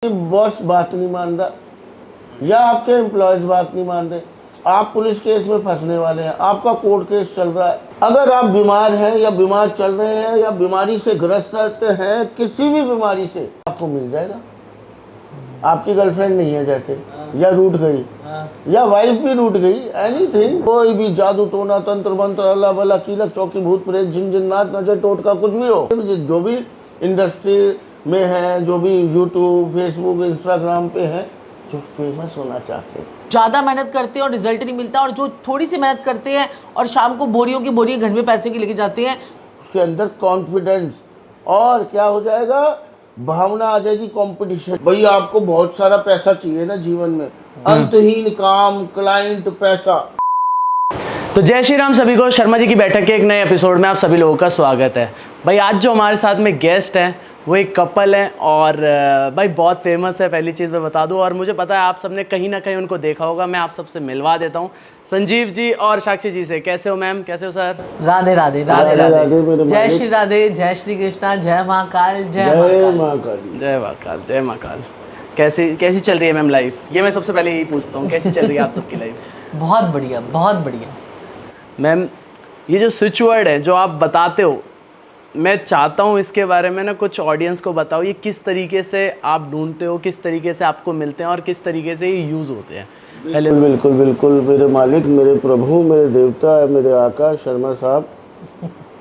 Boss बात नहीं मान रहा या आपके एम्प्लॉयज बात नहीं मान रहे, आप पुलिस केस में फंसने वाले हैं, आपका कोर्ट केस चल रहा है। अगर आप बीमार हैं या बीमार चल रहे हैं या बीमारी से ग्रस्त हैं, किसी भी बीमारी से आपको मिल जाएगा। आपकी गर्लफ्रेंड नहीं है जैसे, या रूठ गई, या वाइफ भी रूठ गई, एनीथिंग, कोई भी जादू टोना तंत्र मंत्र अल्लाह बला कीलक चौकी भूत प्रेत जिन जिन्नात नजर टोटका कुछ भी हो, जो भी इंडस्ट्री में है, जो भी यूट्यूब फेसबुक इंस्टाग्राम पे है, जो फेमस होना चाहते हैं, ज़्यादा मेहनत करते हैं और रिजल्ट नहीं मिलता, और जो थोड़ी सी मेहनत करते हैं और शाम को बोरियों की बोरियां घर में पैसे की लेके जाते हैं, उसके अंदर कॉन्फिडेंस और क्या हो जाएगा, भावना आ जाएगी, कंपटीशन। भाई आपको बहुत सारा पैसा चाहिए ना जीवन में, अंतहीन काम, क्लाइंट, पैसा। तो जय श्री राम सभी को, शर्मा जी की बैठक के एक नए एपिसोड में आप सभी लोगों का स्वागत है। भाई आज जो हमारे साथ में गेस्ट हैं वो एक कपल है और भाई बहुत फेमस है, पहली चीज़ मैं बता दूं, और मुझे पता है आप सबने कहीं ना कहीं उनको देखा होगा। मैं आप सबसे मिलवा देता हूं संजीव जी और साक्षी जी से। कैसे हो मैम, कैसे हो सर? राधे राधे राधे राधे, जय श्री राधे, जय श्री कृष्णा, जय महाकाल, जय महाकाल, जय महाकाल, जय महाकाल। कैसी कैसी चल रही है मैम लाइफ? ये मैं सबसे पहले यही पूछता हूँ, कैसी चल रही है आप सबकी लाइफ? बहुत बढ़िया, बहुत बढ़िया। मैम ये जो स्विच वर्ड है जो आप बताते हो, मैं चाहता हूँ इसके बारे में ना कुछ ऑडियंस को बताओ, ये किस तरीके से आप ढूंढते हो, किस तरीके से आपको मिलते हैं और किस तरीके से ये यूज़ होते हैं? पहले बिल्कुल बिल्कुल मेरे मालिक, मेरे प्रभु, मेरे देवता, मेरे आका शर्मा साहब,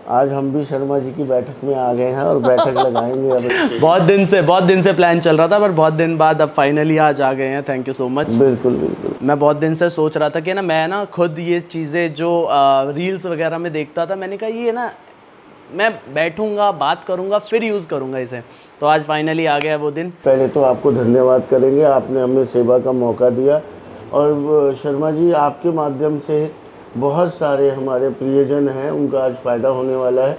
आज हम भी शर्मा जी की बैठक में आ गए हैं और बैठक लगाएंगे। अब बहुत दिन से प्लान चल रहा था, पर बहुत दिन बाद अब फाइनली आज आ गए हैं। Thank you so much. बिल्कुल बिल्कुल। मैं बहुत दिन से सोच रहा था कि ना मैं ना खुद ये चीज़ें जो रील्स वगैरह में देखता था, मैंने कहा ये ना मैं बैठूंगा, बात करूंगा, फिर यूज़ करूंगा इसे। तो आज फाइनली आ गया वो दिन। पहले तो आपको धन्यवाद करेंगे, आपने हमें सेवा का मौका दिया, और शर्मा जी आपके माध्यम से बहुत सारे हमारे प्रियजन हैं, उनका आज फ़ायदा होने वाला है,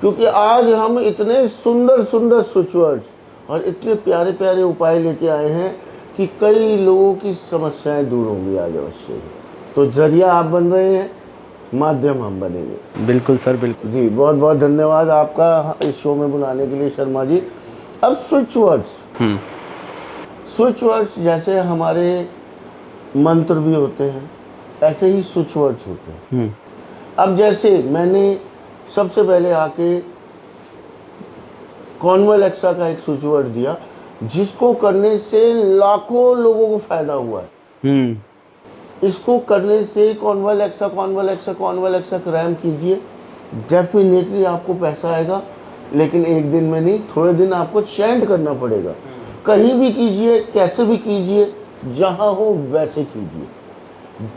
क्योंकि आज हम इतने सुंदर सुंदर स्विच वर्ड्स और इतने प्यारे प्यारे उपाय लेके आए हैं कि कई लोगों की समस्याएं दूर होंगी आज अवश्य ही। तो जरिया आप बन रहे हैं, माध्यम हम बनेंगे। बिल्कुल सर, बिल्कुल जी, बहुत बहुत धन्यवाद आपका इस शो में बुलाने के लिए शर्मा जी। अब स्विच वर्ड्स जैसे हमारे मंत्र भी होते हैं, ऐसे ही स्विच वर्ड्स होते हैं। अब जैसे मैंने सबसे पहले आके कॉन्वल एक्सा का एक स्विच वर्ड दिया, जिसको करने से लाखों लोगों को फायदा हुआ है। इसको करने से कॉन्वल एक्सा क्रैम कीजिए, डेफिनेटली आपको पैसा आएगा, लेकिन एक दिन में नहीं, थोड़े दिन आपको चैंट करना पड़ेगा। कहीं भी कीजिए, कैसे भी कीजिए, जहाँ हो वैसे कीजिए,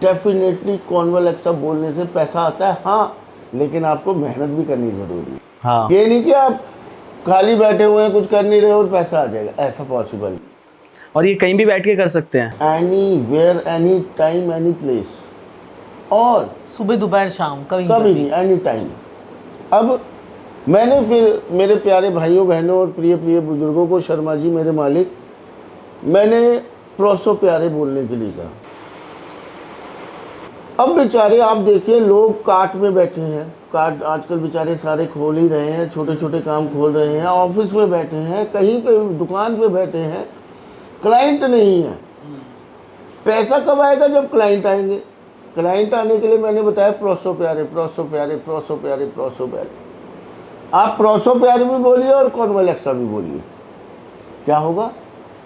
डेफिनेटली कॉन्वल एक्सा बोलने से पैसा आता है। हाँ, लेकिन आपको मेहनत भी करनी जरूरी है। हाँ, ये नहीं कि आप खाली बैठे हुए हैं, कुछ कर नहीं रहे और पैसा आ जाएगा, ऐसा पॉसिबल नहीं। और ये कहीं भी बैठ के कर सकते हैं, anywhere, any time, any place, और सुबह दोपहर शाम कभी नहीं, एनी टाइम। अब मैंने फिर मेरे प्यारे भाइयों बहनों और प्रिय प्रिय बुजुर्गों को, शर्मा जी मेरे मालिक, मैंने प्रोसो प्यारे बोलने के लिए कहा। अब बेचारे आप देखिए, लोग काट में बैठे हैं, काट आजकल बेचारे सारे खोल ही रहे हैं, छोटे छोटे काम खोल रहे हैं, ऑफिस में बैठे हैं, कहीं पे दुकान पे बैठे हैं, क्लाइंट नहीं है। पैसा कब आएगा? जब क्लाइंट आएंगे। क्लाइंट आने के लिए मैंने बताया प्रोसो प्यारे, प्रोसो प्यारे, प्रोसो प्यारे, प्रोसो प्यारे। आप प्रोसो प्यारे भी बोलिए और कॉन्वल एक्सा भी बोलिए, क्या होगा?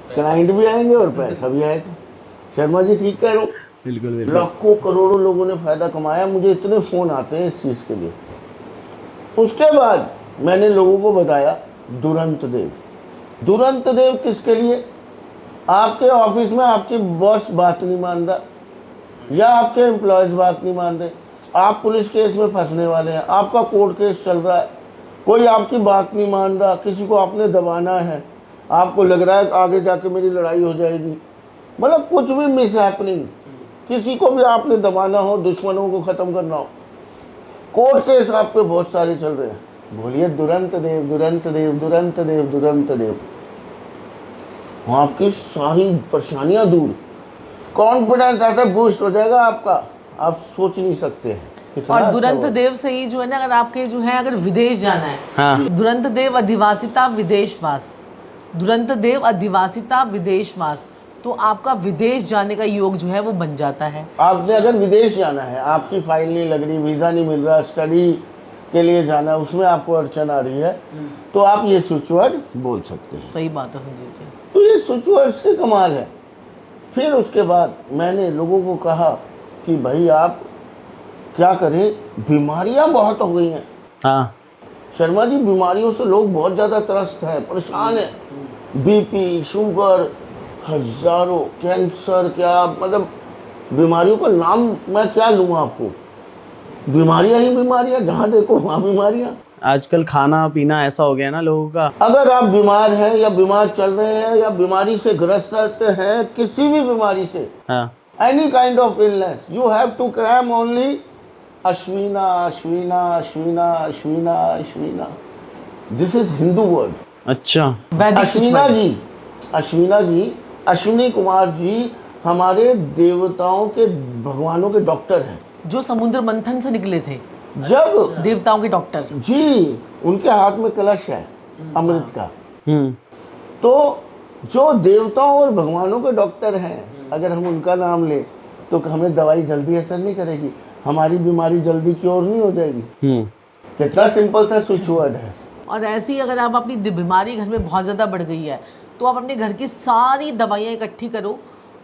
क्लाइंट भी आएंगे और पैसा भी आएगा। शर्मा जी ठीक कह रहे हो? बिल्कुल। लाखों करोड़ों लोगों ने फायदा कमाया, मुझे इतने फ़ोन आते हैं इस चीज़ के लिए। उसके बाद मैंने लोगों को बताया दुरंत देव। दुरंत देव किसके लिए? आपके ऑफिस में आपके बॉस बात नहीं मान रहा या आपके एम्प्लॉयज बात नहीं मान रहे, आप पुलिस केस में फंसने वाले हैं, आपका कोर्ट केस चल रहा है, कोई आपकी बात नहीं मान रहा, किसी को आपने दबाना है, आपको लग रहा है आगे जाके मेरी लड़ाई हो जाएगी, मतलब कुछ भी मिस हैपनिंग, किसी को भी आपने दबाना हो, दुश्मनों को ख़त्म करना हो, कोर्ट केस आप पे बहुत सारे चल रहे हैं, बोलिए दुरंत देव, दुरंत देव, दुरंत देव, दुरंत देव। वहाँ आपकी सारी परेशानियाँ दूर, कॉन्फिडेंस ऐसे बूस्ट हो जाएगा आपका, आप सोच नहीं सकते हैं। और दुरंत देव से ही जो है ना, अगर आपके जो है अगर विदेश जाना है, हाँ, दुरंत देव अधिवासिता विदेशवास, दुरंत देव, अधिवासिता, विदेशवास, तो आपका विदेश जाने का योग जो है वो बन जाता है। आपने अगर विदेश जाना है, आपकी फाइल नहीं लग रही, वीज़ा नहीं मिल रहा, स्टडी के लिए जाना है, उसमें आपको अड़चन आ रही है, तो आप ये स्विच वर्ड बोल सकते हैं। सही बात है संजीव जी। तो ये स्विच वर्ड से कमाल है। फिर उसके बाद मैंने लोगों को कहा कि भाई आप क्या करें, बीमारियां बहुत हो गई हैं हाँ शर्मा जी, बीमारियों से लोग बहुत ज़्यादा त्रस्त हैं, परेशान हैं। बीपी, शुगर, हजारों, कैंसर, क्या मतलब बीमारियों का नाम मैं क्या लूँ आपको, बीमारियां ही बीमारियां, जहाँ देखो वहाँ बीमारियां। आजकल खाना पीना ऐसा हो गया ना लोगों का। अगर आप बीमार हैं या बीमार चल रहे हैं या बीमारी से ग्रस्त हैं, किसी भी बीमारी से, हाँ any kind of illness, you have to cram only Ashwina, Ashwina, Ashwina, Ashwina, Ashwina. This is Hindu word. अच्छा वैदिक स्विच अश्विना वर्ड। जी, अश्विना जी, अश्विनी कुमार जी हमारे देवताओं के, भगवानों के डॉक्टर हैं। जो समुद्र मंथन से निकले थे, जब देवताओं के डॉक्टर। जी, उनके हाथ में कलश है अमृत का। तो जो देवताओं और भगवानों के डॉक्टर हैं, अगर हम उनका नाम लें तो हमें दवाई जल्दी असर नहीं करेगी, हमारी बीमारी जल्दी क्योर नहीं हो जाएगी। कितना सिंपल सा स्विच वर्ड है। और ऐसे ही अगर आप अपनी बीमारी घर में बहुत ज़्यादा बढ़ गई है तो आप अपने घर की सारी दवाइयाँ इकट्ठी करो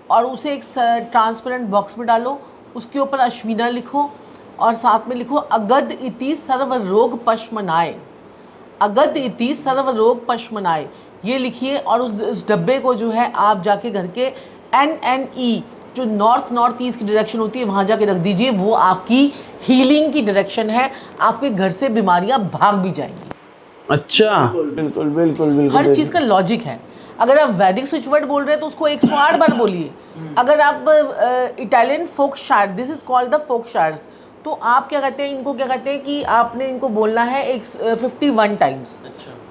और उसे एक ट्रांसपेरेंट बॉक्स में डालो, उसके ऊपर अश्विना लिखो और साथ में लिखो अगध इति सर्व रोग पशमनाय, अगध इति सर्व रोग पशमनाय, ये लिखिए। और उस डब्बे को जो है आप जाके घर के NNE जो नॉर्थ ईस्ट की डायरेक्शन होती है वहाँ जाके रख दीजिए, वो आपकी हीलिंग की डायरेक्शन है, आपके घर से बीमारियाँ भाग भी जाएंगी। अच्छा बिल्कुल बिल्कुल बिल्कुल। हर चीज़ का लॉजिक है। अगर आप वैदिक स्विच वर्ड बोल रहे हैं तो उसको 108 बार बोलिए। अगर आप इटालियन फोक शायर, this is called the folk शायर्स, तो आप क्या कहते हैं, इनको क्या कहते हैं कि आपने इनको बोलना है 51 टाइम्स।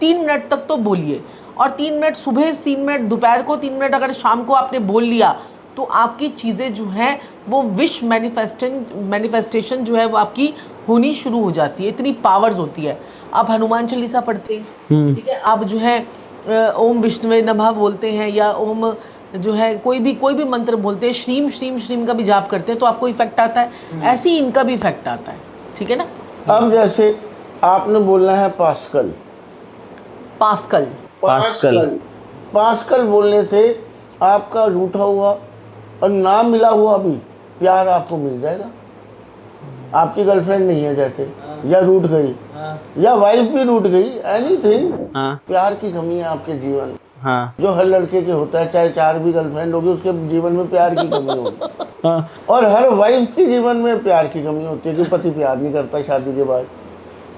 3 मिनट तक तो बोलिए, और 3 मिनट सुबह, 3 मिनट दोपहर को, 3 मिनट अगर शाम को आपने बोल लिया तो आपकी चीज़ें जो हैं वो विश मैनिफेस्टेशन जो है वो आपकी होनी शुरू हो जाती है। इतनी पावर्स होती है। आप हनुमान चालीसा पढ़ते हैं, ठीक है, आप जो है ओम विष्णुवे नमः बोलते हैं या ओम जो है कोई भी मंत्र बोलते हैं, श्रीम श्रीम श्रीम का भी जाप करते हैं तो आपको इफेक्ट आता है। ऐसे ही इनका भी इफेक्ट आता है, ठीक है ना। अब जैसे आपने बोलना है पास्कल, पास्कल, पास्कल बोलने से आपका रूठा हुआ और ना मिला हुआ भी प्यार आपको मिल जाएगा। आपकी गर्लफ्रेंड नहीं है जैसे, या रूठ गई, या वाइफ भी रूठ गई, एनीथिंग, प्यार की कमी है आपके जीवन, जो हर लड़के के होता है, चाहे 4 भी गर्लफ्रेंड होगी उसके जीवन में प्यार की कमी होगी। और हर वाइफ के जीवन में प्यार की कमी होती है कि पति प्यार नहीं करता शादी के बाद।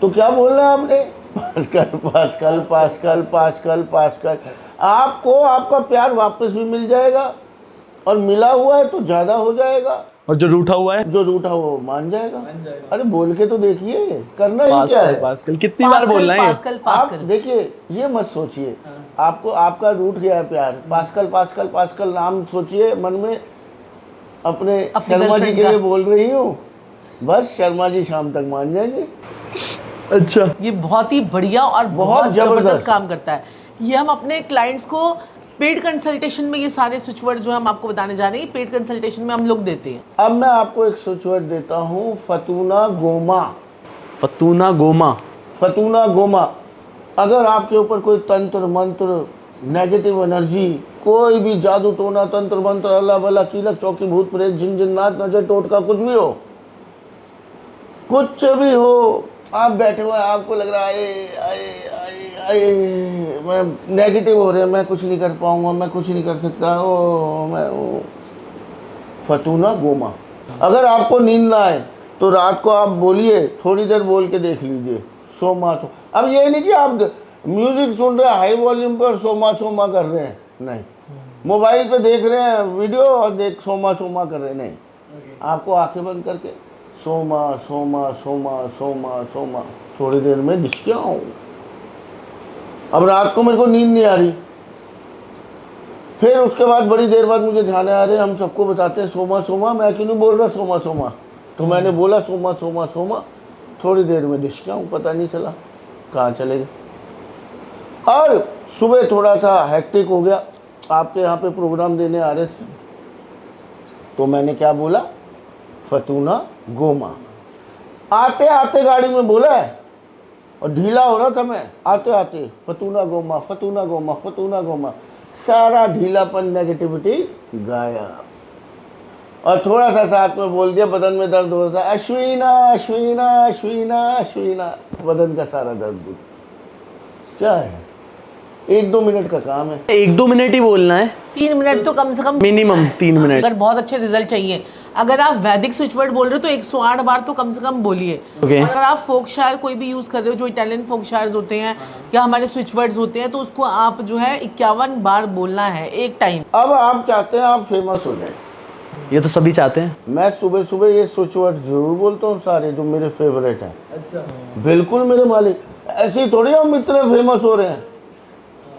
तो क्या बोलना है आपने, pascal pascal pascal pascal pascal, आपको आपका प्यार वापस भी मिल जाएगा, और मिला हुआ है तो ज्यादा हो जाएगा, और जो रूठा हुआ है, जो रूठा हुआ मान जाएगा। अरे बोल के तो देखिए, करना ही क्या है। पास्कल कितनी बार बोलना है? पास्कल, आप देखिए, ये मत सोचिए आपको आपका रूठ गया है प्यार, पास्कल पास्कल पास्कल नाम सोचिए मन में, अपने शर्मा जी के लिए बोल रही हूँ, बस शर्मा जी शाम तक मान जाएंगे। अच्छा, ये बहुत ही बढ़िया और बहुत जबरदस्त काम करता है। ये हम अपने क्लाइंट्स को पेड कंसल्टेशन में, ये सारे स्विच वर्ड जो हम आपको बताने जा रहे हैं, पेड कंसल्टेशन में हम लोग देते हैं। अब मैं आपको एक स्विच वर्ड देता हूँ, फतूना गोमा। फतूना गोमा, फतूना गोमा। अगर आपके ऊपर कोई तंत्र मंत्र, नेगेटिव एनर्जी, कोई भी जादू टोना तंत्र मंत्र, अल्लाह बला कीलक चौकी भूत प्रेत जिन जिन्नात नजर टोटका कुछ भी हो, कुछ भी हो, आप बैठे हुए आपको लग रहा है मैं नेगेटिव हो रहे हैं, मैं कुछ नहीं कर पाऊंगा, मैं कुछ नहीं कर सकता, फतूना गोमा। अगर आपको नींद ना आए तो रात को आप बोलिए, थोड़ी देर बोल के देख लीजिए, सोमा सो। अब ये नहीं कि आप म्यूजिक सुन रहे हैं हाई वॉल्यूम पर सोमा सोमा कर रहे हैं, नहीं, मोबाइल पे देख रहे हैं वीडियो और सोमा सोमा कर रहे हैं, नहीं, आपको आंखें बंद करके सोमा सोमा सोमा सोमा सोमा, थोड़ी देर में डिस्क्याऊं। अब रात को मेरे को नींद नहीं आ रही, फिर उसके बाद बड़ी देर बाद मुझे ध्यान आ रहे, हम सबको बताते हैं सोमा सोमा, मैं क्यों नहीं बोल रहा सोमा सोमा, तो मैंने बोला सोमा सोमा सोमा, थोड़ी देर में डिस्क्याऊं, पता नहीं चला कहाँ चले गए। और सुबह थोड़ा सा हेक्टिक हो गया, आपके यहाँ पे प्रोग्राम देने आ रहे थे, तो मैंने क्या बोला, फतूना गोमा। आते आते गाड़ी में बोला है, और ढीला हो रहा था मैं, आते आते फतूना गोमा, फतूना गोमा, फतूना गोमा, सारा ढीलापन नेगेटिविटी गायब। और थोड़ा सा साथ में बोल दिया, बदन में दर्द हो रहा था, अश्विना अश्विना अश्विना अश्विना, बदन का सारा दर्द दूर। क्या है, 1-2 मिनट का काम है। 1-2 मिनट ही बोलना है, 3 मिनट तो कम से कम, मिनिमम 3 मिनट। अगर बहुत अच्छे रिजल्ट चाहिए, अगर आप वैदिक स्विच वर्ड बोल रहे हो तो 108 बार तो कम से कम बोलिए। Okay. और अगर आप फोक शायर कोई भी यूज कर रहे हो, जो इटालियन फोक शायर्स होते हैं या हमारे स्विच वर्ड्स होते हैं, तो उसको आप जो है 51 बार बोलना है एक टाइम। अब आप चाहते हैं आप फेमस हो जाए, ये तो सभी चाहते हैं। मैं सुबह सुबह ये स्विच वर्ड जरूर बोलता हूँ सारे जो मेरे फेवरेट हैं। अच्छा, बिल्कुल मेरे मालिक, ऐसे ही थोड़ी हम इतने फेमस हो रहे हैं,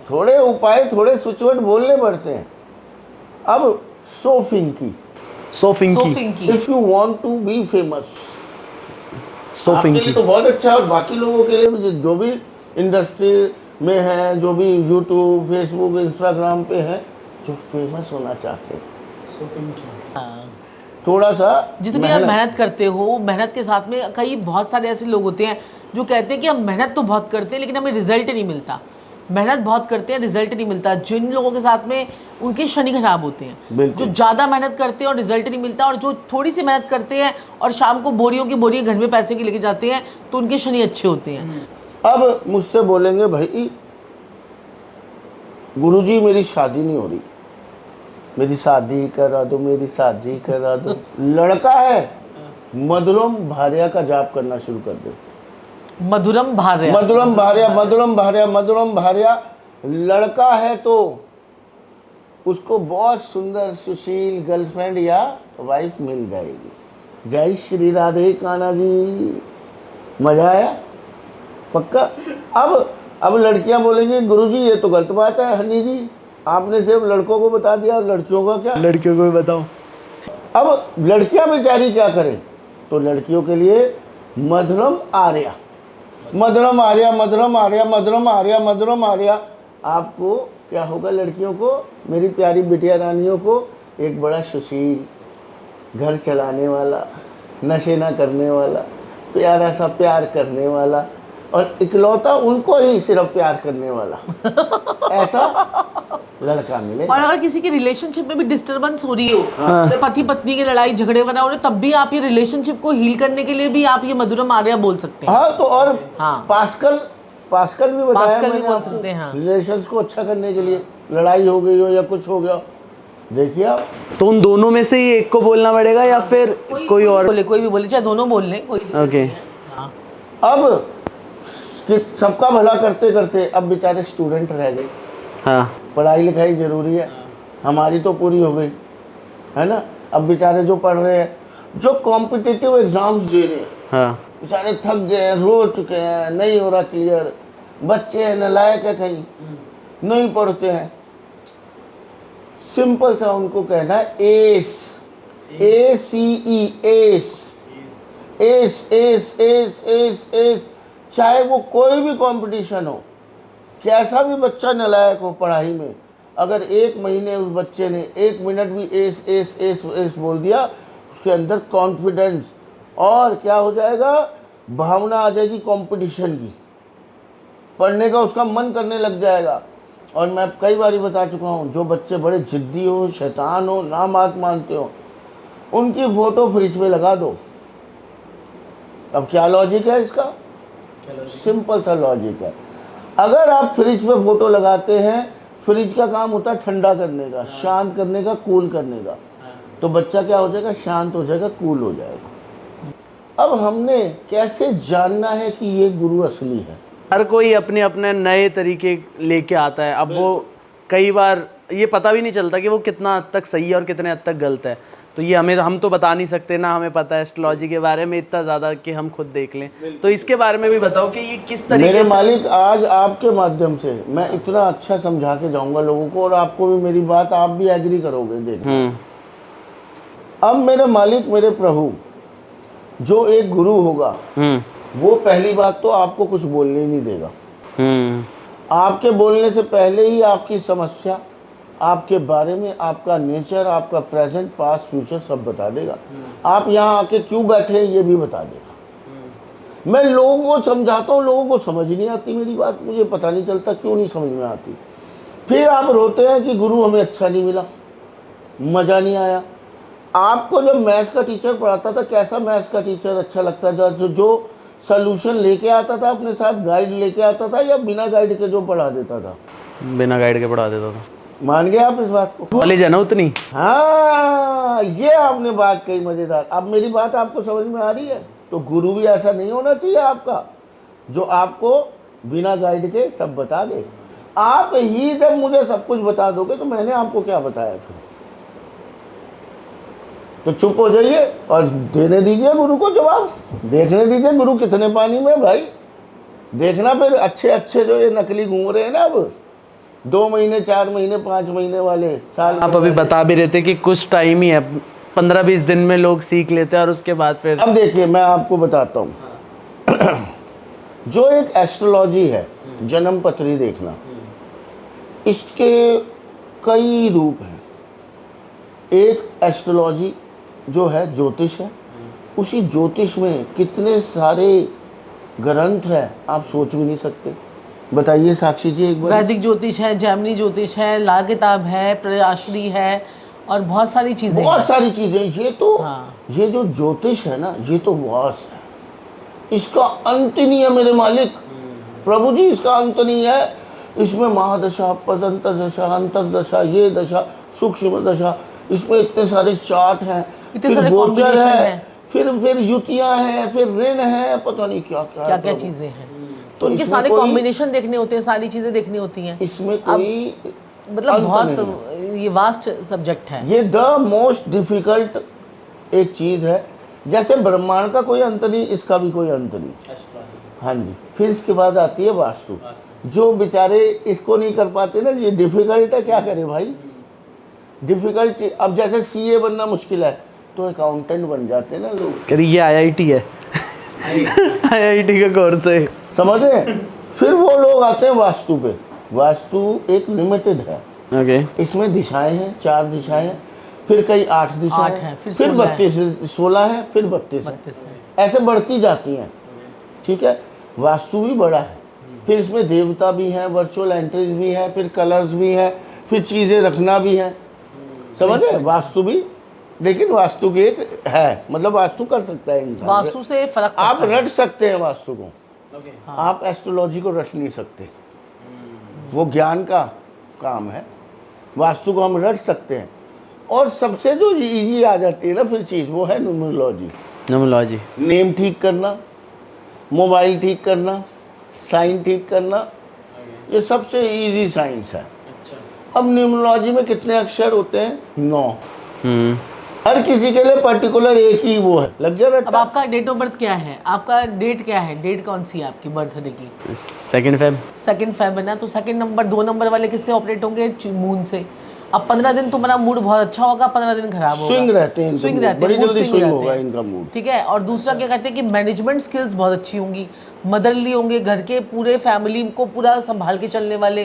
थोड़े उपाय, थोड़े स्विच वर्ड बोलने पड़ते हैं। अब सो फिंकी, सो फिंकी, फिंकी। If you want to be famous, so आपके लिए फिंकी। तो बहुत अच्छा है, और बाकी लोगों के लिए भी, जो भी इंडस्ट्री में है, जो भी यूट्यूब, फेसबुक, इंस्टाग्राम पे है, जो फेमस होना चाहते हैं, थोड़ा सा जितनी आप मेहनत करते हो, मेहनत के साथ में कई बहुत सारे ऐसे लोग होते हैं जो कहते हैं कि हम मेहनत तो बहुत करते हैं लेकिन हमें रिजल्ट नहीं मिलता। मेहनत बहुत करते हैं, रिजल्ट नहीं मिलता। जिन लोगों के साथ में उनके शनि खराब होते हैं, बिल्कुल। जो ज़्यादा मेहनत करते हैं और रिजल्ट नहीं मिलता, और जो थोड़ी सी मेहनत करते हैं और शाम को बोरियों की बोरियां घर में पैसे की लेके जाते हैं, तो उनके शनि अच्छे होते हैं। अब मुझसे बोलेंगे, भाई गुरुजी मेरी शादी नहीं हो रही, मेरी शादी करा दो, मेरी शादी करा दो। लड़का है, मधुरम भार्या का जाप करना शुरू कर दे। मधुरम भार्या, मधुरम भार्या, मधुरम भार्या, मधुरम भार्या। लड़का है तो उसको बहुत सुंदर सुशील गर्लफ्रेंड या वाइफ मिल जाएगी। जय श्री राधे कान्हा जी, मजा आया पक्का। अब लड़कियां बोलेंगी, गुरुजी ये तो गलत बात है, हनी जी आपने सिर्फ लड़कों को बता दिया, लड़कियों का क्या? लड़कियों को भी बताओ। अब लड़कियां बेचारी क्या करें, तो लड़कियों के लिए मधुरम आर्या, मधुरम आर्या, मधुरम आर्या, मधुरम आर्या, मधुरम आर्या। आपको क्या होगा, लड़कियों को, मेरी प्यारी बिटिया रानियों को, एक बड़ा सुशील, घर चलाने वाला, नशे ना करने वाला, प्यारा सा प्यार करने वाला, और इकलौता उनको ही सिर्फ प्यार करने वाला ऐसा लड़का मिले। और अगर किसी के रिलेशनशिप में भी डिस्टरबेंस हो रही हो, पति पत्नी की लड़ाई झगड़े बना हो रहे, तब भी आप ये रिलेशनशिप को हील करने के लिए भी आप ये मधुरम आर्या बोल सकते हैं। हाँ, तो और हाँ। पास्कल भी बताया पास्कल भी मैंने बोल आपको, सकते हैं, हाँ। रिलेशंस को अच्छा करने के लिए, लड़ाई हो गई हो या कुछ हो गया, देखिए आप। तो उन दोनों में से ही एक को बोलना पड़ेगा या फिर कोई और? बोले, कोई भी बोले, चाहे दोनों बोल लें, कोई दिक्कत ओके। नहीं है। हाँ। अब कि सबका भला करते करते अब बेचारे स्टूडेंट रह गए। हाँ, पढ़ाई लिखाई जरूरी है, हमारी तो पूरी हो गई है ना। अब बेचारे जो पढ़ रहे हैं, जो कॉम्पिटिटिव एग्जाम्स दे रहे हैं, हाँ, बेचारे थक गए, रो चुके हैं, नहीं हो रहा क्लियर, बच्चे हैं नालायक है, कहीं नहीं पढ़ते हैं। सिंपल सा उनको कहना है S, ACE, S, S, S, S, S, S. चाहे वो कोई भी कंपटीशन हो, कैसा भी बच्चा नालायक हो पढ़ाई में, अगर 1 महीने उस बच्चे ने 1 मिनट भी एस एस एस एस बोल दिया, उसके अंदर कॉन्फिडेंस और क्या हो जाएगा, भावना आ जाएगी कंपटीशन की, पढ़ने का उसका मन करने लग जाएगा। और मैं कई बार बता चुका हूँ, जो बच्चे बड़े जिद्दी हो, शैतान हो, ना बात मानते हो, उनकी फोटो फ्रिज में लगा दो। अब क्या लॉजिक है इसका? सिंपल सा लॉजिक है। अगर आप फ्रिज पे फोटो लगाते हैं, फ्रिज का काम होता है ठंडा करने का, शांत करने का, कूल करने का, तो बच्चा क्या हो जाएगा, शांत हो जाएगा, कूल हो जाएगा। अब हमने कैसे जानना है कि ये गुरु असली है? हर कोई अपने अपने नए तरीके लेके आता है। अब वो कई बार ये पता भी नहीं चलता कि वो कितना हद तक सही है और कितने हद तक गलत है। तो ये हम तो बता नहीं सकते ना, हमें पता है एस्ट्रोलॉजी के बारे में इतना ज़्यादा कि हम खुद देख लें। तो इसके बारे में भी बताओ कि ये किस तरीके मेरे से। मालिक, आज आपके माध्यम से मैं इतना अच्छा समझा के जाऊंगा लोगों को, और आपको भी मेरी बात, आप भी एग्री करोगे। देखिए, अब मेरे मालिक, मेरे प्रभु, जो एक गुरु होगा, वो पहली बात तो आपको कुछ बोलने ही नहीं देगा। आपके बोलने से पहले ही आपकी समस्या, आपके बारे में, आपका नेचर, आपका प्रेजेंट, पास्ट, फ्यूचर सब बता देगा। आप यहाँ आके क्यों बैठे हैं ये भी बता देगा। मैं लोगों को समझाता हूँ, लोगों को समझ नहीं आती मेरी बात, मुझे पता नहीं चलता क्यों नहीं समझ में आती। फिर आप रोते हैं कि गुरु हमें अच्छा नहीं मिला, मज़ा नहीं आया। आपको जब मैथ्स का टीचर पढ़ाता था, कैसा मैथ्स का टीचर अच्छा लगता था? जो सलूशन लेके आता था अपने साथ, गाइड लेके आता था, या बिना गाइड के जो पढ़ा देता था? बिना गाइड के पढ़ा देता था। मान गए आप इस बात को? नॉलेज है ना उतनी। हाँ, ये आपने बात कही मजेदार। अब मेरी बात आपको समझ में आ रही है? तो गुरु भी ऐसा नहीं होना चाहिए आपका, जो आपको बिना गाइड के सब बता दे। आप ही जब मुझे सब कुछ बता दोगे तो मैंने आपको क्या बताया फिर? तो चुप हो जाइए और देने दीजिए गुरु को जवाब, देखने दीजिए गुरु कितने पानी में। भाई देखना फिर अच्छे अच्छे जो ये नकली घूम रहे हैं ना, अब 2 महीने 4 महीने 5 महीने वाले, साल आप अभी बता भी रहे थे कि कुछ टाइम ही है, 15-20 दिन में लोग सीख लेते हैं और उसके बाद फिर। अब देखिए मैं आपको बताता हूँ जो एक एस्ट्रोलॉजी है, जन्म पत्री देखना, इसके कई रूप हैं। एक एस्ट्रोलॉजी जो है ज्योतिष है, उसी ज्योतिष में कितने सारे ग्रंथ हैं आप सोच भी नहीं सकते। बताइए साक्षी जी एक बार। वैदिक ज्योतिष है, जैमिनी ज्योतिष है, ला किताब है, प्रयाश्री है और बहुत सारी चीजें बहुत हैं। सारी चीजें। ये तो हाँ। ये जो ज्योतिष है ना, ये तो वास है, इसका अंत ही नहीं है मेरे मालिक। प्रभु जी इसका अंत नहीं है। इसमें महादशा, पदंतर दशा, अंतरदशा, ये दशा, सूक्ष्म दशा, इसमें इतने सारे चार्ट हैं, इतने फिर सारे गोचर combination है, हैं। फिर युतियां हैं, फिर ऋण है, पता नहीं क्या क्या क्या क्या चीजें हैं, तो उनके इसमें सारे कोई- कॉम्बिनेशन देखने होते हैं, सारी चीजें देखनी होती हैं। इसमें कोई मतलब अंत बहुत नहीं ये वास्ट सब्जेक्ट है। ये द मोस्ट डिफिकल्ट एक चीज है। जैसे ब्रह्मांड का कोई अंत नहीं, इसका भी कोई अंत नहीं। हाँ जी। फिर इसके बाद आती है वास्तु। जो बेचारे इसको नहीं कर पाते ना, ये डिफिकल्ट है, क्या करे भाई, डिफिकल्ट। अब जैसे सीए बनना मुश्किल है तो अकाउंटेंट बन जाते हैं ना लोग। करिए ये आईआईटी है आईआईटी का कोर्स है, समझ रहे हैं? फिर वो लोग आते हैं वास्तु पे। वास्तु एक लिमिटेड है, ओके। इसमें दिशाएं हैं, 4 दिशाएं हैं, फिर कई 8 दिशाएं 8 हैं, फिर फिर 16 है। 16 है, फिर 32 है, 32 है। ऐसे बढ़ती जाती हैं। ठीक है, वास्तु भी बड़ा है। फिर इसमें देवता भी हैं, वर्चुअल एंट्रीज भी हैं, फिर कलर्स भी हैं, फिर चीज़ें रखना भी है। समझ रहे? वास्तु भी, लेकिन वास्तु की एक है, मतलब वास्तु कर सकता है इंसान। वास्तु से फर्क आप पड़ता है। रट सकते हैं वास्तु को, आप एस्ट्रोलॉजी को रट नहीं सकते, वो ज्ञान का काम है। वास्तु को हम रट सकते हैं। और सबसे जो इजी आ जाती है ना फिर चीज़, वो है न्यूमरोलॉजी। न्यूमरोलॉजी, नेम ठीक करना, मोबाइल ठीक करना, साइन ठीक करना, ये सबसे इजी साइंस है। अब न्यूमरोलॉजी में कितने अक्षर होते हैं? 9। हर किसी के लिए पर्टिकुलर एक ही वो है। लग गया अब रट्टा? आपका डेट ऑफ बर्थ क्या है? आपका डेट क्या है? डेट कौन सी है आपकी बर्थडे की? 2 फेब। 2 फेब है ना, तो 2 नंबर 2 नंबर वाले किससे ऑपरेट होंगे? मून से। अब 15 दिन तुम्हारा मूड बहुत अच्छा होगा, 15 दिन खराब होगा। स्विंग रहते हैं इनके स्विंग मूड, रहते बड़ी हैं, mood जल्दी swing स्विंग रहते होगा हैं। इनका मूड। ठीक है। और दूसरा क्या कहते हैं कि मैनेजमेंट स्किल्स बहुत अच्छी होंगी, मदरली होंगे, घर के पूरे फैमिली को पूरा संभाल के चलने वाले,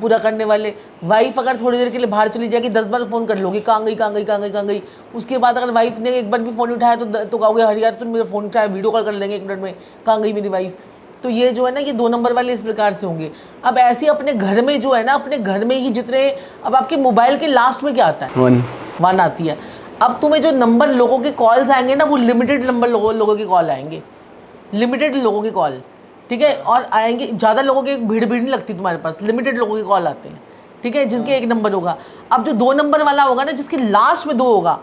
पूरा करने वाले। वाइफ अगर थोड़ी देर के लिए बाहर चली जाएगी, 10 बार फ़ोन कर लोगे, कहाँ गई कहाँ गई कहाँ गई कहाँ गई। उसके बाद अगर वाइफ ने एक बार भी फ़ोन उठाया तो कहोगे हर यार तुम मेरा फ़ोन उठाया, वीडियो कॉल कर लेंगे 1 मिनट में, कहाँ गई मेरी वाइफ। तो ये जो है ना, ये 2 नंबर वाले इस प्रकार से होंगे। अब ऐसे अपने घर में जो है ना, अपने घर में ही जितने, अब आपके मोबाइल के लास्ट में क्या आता है? 1 आती है। अब तुम्हें जो नंबर लोगों के कॉल्स आएंगे ना, वो लिमिटेड नंबर लोगों के कॉल आएंगे, लिमिटेड लोगों के कॉल। ठीक है। और आएंगे ज़्यादा लोगों के, भीड़ नहीं लगती तुम्हारे पास, लिमिटेड लोगों के कॉल आते हैं। ठीक है, जिसके 1 नंबर होगा। अब जो 2 नंबर वाला होगा ना, जिसके लास्ट में 2 होगा,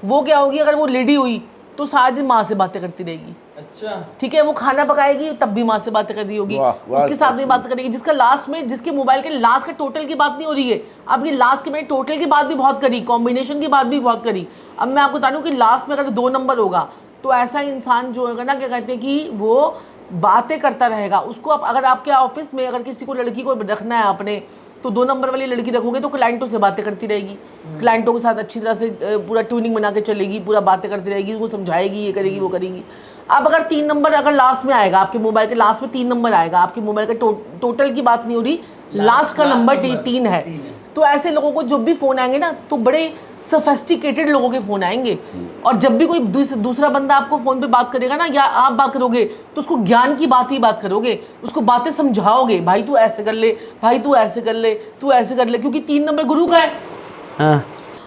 वो क्या होगी? अगर वो लेडी हुई तो सारा दिन माँ से बातें करती रहेगी। अच्छा। ठीक है। वो खाना पकाएगी तब भी माँ से बातें कर रही होगी, वाह, वाह, उसके साथ भी बात करेगी। जिसका लास्ट में, जिसके मोबाइल के लास्ट का टोटल की बात नहीं हो रही है, अब ये लास्ट के मैंने टोटल की बात भी बहुत करी, कॉम्बिनेशन की बात भी बहुत करी। अब मैं आपको बता दूं कि लास्ट में अगर 2 नंबर होगा तो ऐसा इंसान जो होगा ना, क्या कहते हैं कि वो बातें करता रहेगा। उसको अगर आपके ऑफिस में अगर किसी को, लड़की को रखना है आपने, तो 2 नंबर वाली लड़की रखोगे तो क्लाइंटों से बातें करती रहेगी, क्लाइंटों के साथ अच्छी तरह से पूरा ट्यूनिंग बना के चलेगी, पूरा बातें करती रहेगी, वो समझाएगी, ये करेगी, वो करेगी। अब अगर 3 नंबर अगर लास्ट में आएगा, आपके मोबाइल के लास्ट में 3 नंबर आएगा, आपके मोबाइल का टोटल की बात नहीं हो रही, लास्ट का नंबर 3 है, तो ऐसे लोगों को जब भी फ़ोन आएंगे ना तो बड़े सोफेस्टिकेटेड लोगों के फ़ोन आएंगे। और जब भी कोई दूसरा बंदा आपको फ़ोन पे बात करेगा ना, या आप बात करोगे, तो उसको ज्ञान की बात ही बात करोगे, उसको बातें समझाओगे, भाई तू ऐसे कर ले, भाई तू ऐसे कर ले, तू ऐसे कर ले, क्योंकि 3 नंबर गुरु का है। हाँ।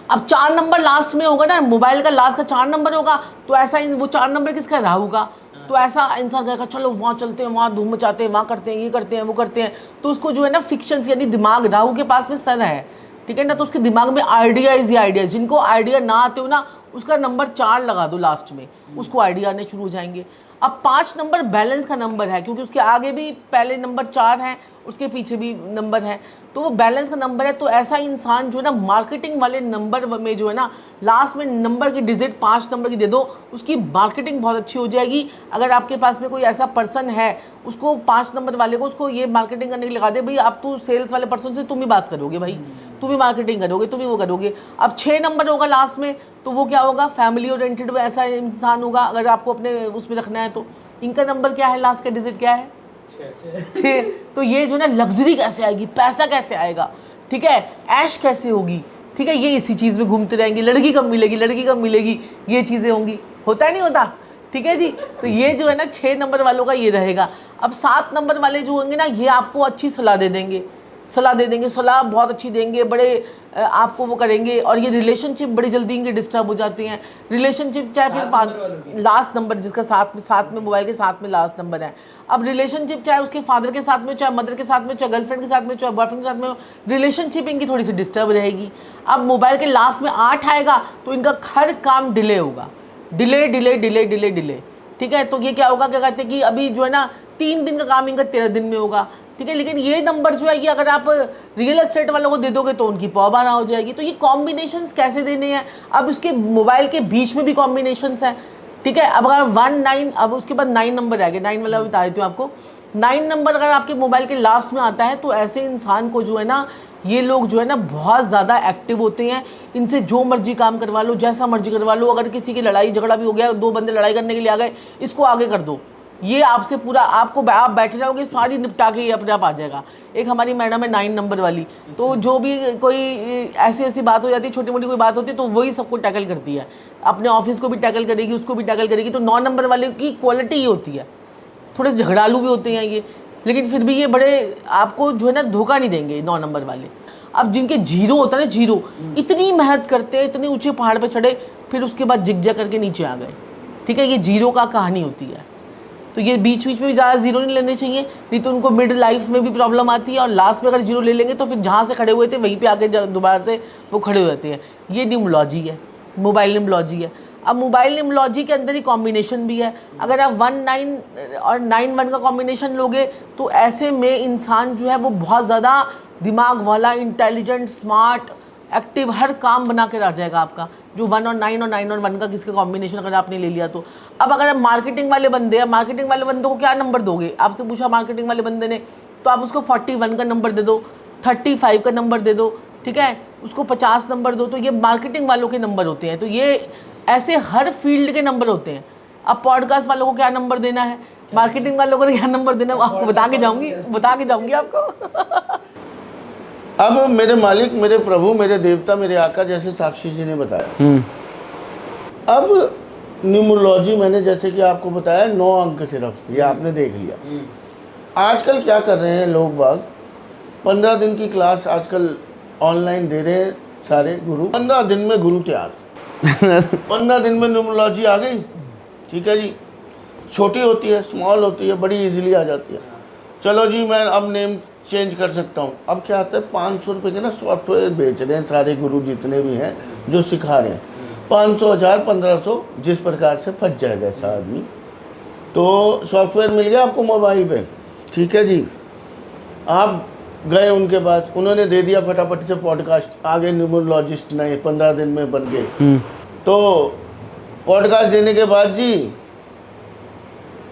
अब 4 नंबर लास्ट में होगा ना, मोबाइल का लास्ट का 4 नंबर होगा, तो ऐसा वो 4 नंबर किसका है? राहु का। तो ऐसा इंसान कहेगा चलो वहाँ चलते हैं, वहाँ धूम मचाते हैं, वहाँ करते हैं, ये करते हैं, वो करते हैं, तो उसको जो है ना फिक्शंस, यानी दिमाग, राहु के पास में सन है, ठीक है ना, तो उसके दिमाग में आइडियाज़ ही आइडियाज़, जिनको आइडिया ना आते हो ना, उसका नंबर 4 लगा दो लास्ट में, उसको आइडिया आने शुरू हो जाएंगे। अब 5 नंबर बैलेंस का नंबर है, क्योंकि उसके आगे भी पहले नंबर 4 है, उसके पीछे भी नंबर है, तो वो बैलेंस का नंबर है। तो ऐसा इंसान जो है ना मार्केटिंग वाले नंबर में जो है ना लास्ट में नंबर की डिजिट 5 नंबर की दे दो, उसकी मार्केटिंग बहुत अच्छी हो जाएगी। अगर आपके पास में कोई ऐसा पर्सन है, उसको 5 नंबर वाले को उसको ये मार्केटिंग करने के लिए लगा दे, भाई आप तू सेल्स वाले पर्सन से तुम ही बात करोगे, भाई तुम ही मार्केटिंग करोगे, तुम ही वो करोगे। अब 6 नंबर होगा लास्ट में, तो वो क्या होगा? फैमिली ओरिएंटेड ऐसा इंसान होगा, अगर आपको अपने उसमें रखना है तो। इनका नंबर क्या है, लास्ट का डिजिट क्या है? 6। तो ये जो ना लग्जरी कैसे आएगी, पैसा कैसे आएगा, ठीक है, ऐश कैसे होगी, ठीक है, ये इसी चीज़ में घूमते रहेंगे, लड़की कब मिलेगी, लड़की कब मिलेगी, ये चीज़ें होंगी। होता है नहीं होता? ठीक है जी। तो ये जो है ना 6 नंबर वालों का ये रहेगा। अब 7 नंबर वाले जो होंगे ना, ये आपको अच्छी सलाह दे देंगे, सलाह बहुत अच्छी देंगे, बड़े आपको वो करेंगे। और ये रिलेशनशिप बड़ी जल्दी इनके डिस्टर्ब हो जाते हैं। रिलेशनशिप चाहे फिर लास्ट नंबर जिसका साथ में मोबाइल के साथ में लास्ट नंबर है। अब रिलेशनशिप चाहे उसके फादर के साथ में, चाहे मदर के साथ में, चाहे गर्लफ्रेंड के साथ में, चाहे बॉयफ्रेंड के साथ में, रिलेशनशिप इनकी थोड़ी सी डिस्टर्ब रहेगी। अब मोबाइल के लास्ट में 8 आएगा तो इनका हर काम डिले होगा, डिले, ठीक है। तो ये क्या होगा, क्या कहते हैं कि अभी जो है ना 3 दिन का काम इनका 13 दिन में होगा, ठीक है। लेकिन ये नंबर जो है ये अगर आप रियल एस्टेट वालों को दे दोगे तो उनकी पौबाना हो जाएगी। तो ये कॉम्बिनेशंस कैसे देने हैं, अब इसके मोबाइल के बीच में भी कॉम्बिनेशंस हैं, ठीक है। अब अगर 1 9, अब उसके बाद 9 नंबर आ गया, 9 वाला बता देती हूँ आपको। 9 नंबर अगर आपके मोबाइल के लास्ट में आता है तो ऐसे इंसान को जो है ना, ये लोग जो है ना बहुत ज़्यादा एक्टिव होते हैं। इनसे जो मर्जी काम करवा लो, जैसा मर्जी करवा लो। अगर किसी की लड़ाई झगड़ा भी हो गया, 2 बंदे लड़ाई करने के लिए आ गए, इसको आगे कर दो, ये आपसे पूरा आप बैठे रहोगे, सारी निपटा के ये अपने आप आ जाएगा। एक हमारी मैडम है 9 नंबर वाली, तो जो भी कोई ऐसी बात हो जाती है, छोटी मोटी कोई बात होती है, तो वही सबको टैकल करती है, अपने ऑफिस को भी टैकल करेगी, उसको भी टैकल करेगी। तो 9 नंबर वाले की क्वालिटी ये होती है, थोड़े झगड़ालू भी होते हैं ये, लेकिन फिर भी ये बड़े आपको जो है ना धोखा नहीं देंगे 9 नंबर वाले। अब जिनके 0 होता है ना, 0 इतनी मेहनत करते हैं, इतने ऊंचे पहाड़ पे चढ़े, फिर उसके बाद जिग करके नीचे आ गए, ठीक है। ये 0 का कहानी होती है। तो ये बीच में भी ज़्यादा 0 नहीं लेने चाहिए, नहीं तो उनको मिड लाइफ में भी प्रॉब्लम आती है। और लास्ट में अगर 0 ले लेंगे तो फिर जहाँ से खड़े हुए थे वहीं पे आके दोबारा से वो खड़े हो जाते हैं। ये न्यूमरोलॉजी है, मोबाइल न्यूमरोलॉजी है। अब मोबाइल न्यूमरोलॉजी के अंदर ही कॉम्बिनेशन भी है। अगर आप 1 9 और 9 1 का कॉम्बिनेशन लोगे तो ऐसे में इंसान जो है वो बहुत ज़्यादा दिमाग वाला, इंटेलिजेंट, स्मार्ट, एक्टिव, हर काम बना के रह जाएगा आपका। जो 1 और 9 और 9 और 1 का किसका कॉम्बिनेशन अगर आपने ले लिया तो। अब अगर आप मार्केटिंग वाले बंदे हैं, मार्केटिंग वाले बंदों को क्या नंबर दोगे? आपसे पूछा मार्केटिंग वाले बंदे ने, तो आप उसको 41 का नंबर दे दो, 35 का नंबर दे दो, ठीक है, उसको 50 नंबर दो। तो ये मार्केटिंग वालों के नंबर होते हैं। तो ये ऐसे हर फील्ड के नंबर होते हैं। अब पॉडकास्ट वालों को क्या नंबर देना है, मार्केटिंग वालों को क्या नंबर देना है, आपको बता के जाऊँगी आपको। अब मेरे मालिक, मेरे प्रभु, मेरे देवता, मेरे आका, जैसे साक्षी जी ने बताया, अब न्यूमरोलॉजी मैंने जैसे कि आपको बताया 9 अंक सिर्फ, ये आपने देख लिया। आजकल क्या कर रहे हैं लोग बाग, 15 दिन की क्लास आजकल ऑनलाइन दे रहे हैं सारे गुरु। 15 दिन में गुरु तैयार 15 दिन में न्यूमरोलॉजी आ गई, ठीक है जी। छोटी होती है, स्मॉल होती है, बड़ी इजीली आ जाती है। चलो जी मैं अब नेम चेंज कर सकता हूँ। अब क्या आता है, 500 रुपये के ना सॉफ्टवेयर बेच रहे हैं सारे गुरु जितने भी हैं जो सिखा रहे हैं। 500, 1000, 1500 जिस प्रकार से फंस जाएगा ऐसा आदमी। तो सॉफ्टवेयर मिल गया आपको मोबाइल पे, ठीक है जी। आप गए उनके पास, उन्होंने दे दिया फटाफट से पॉडकास्ट, आगे न्यूमरोलॉजिस्ट नए 15 दिन में बन गए। तो पॉडकास्ट देने के बाद जी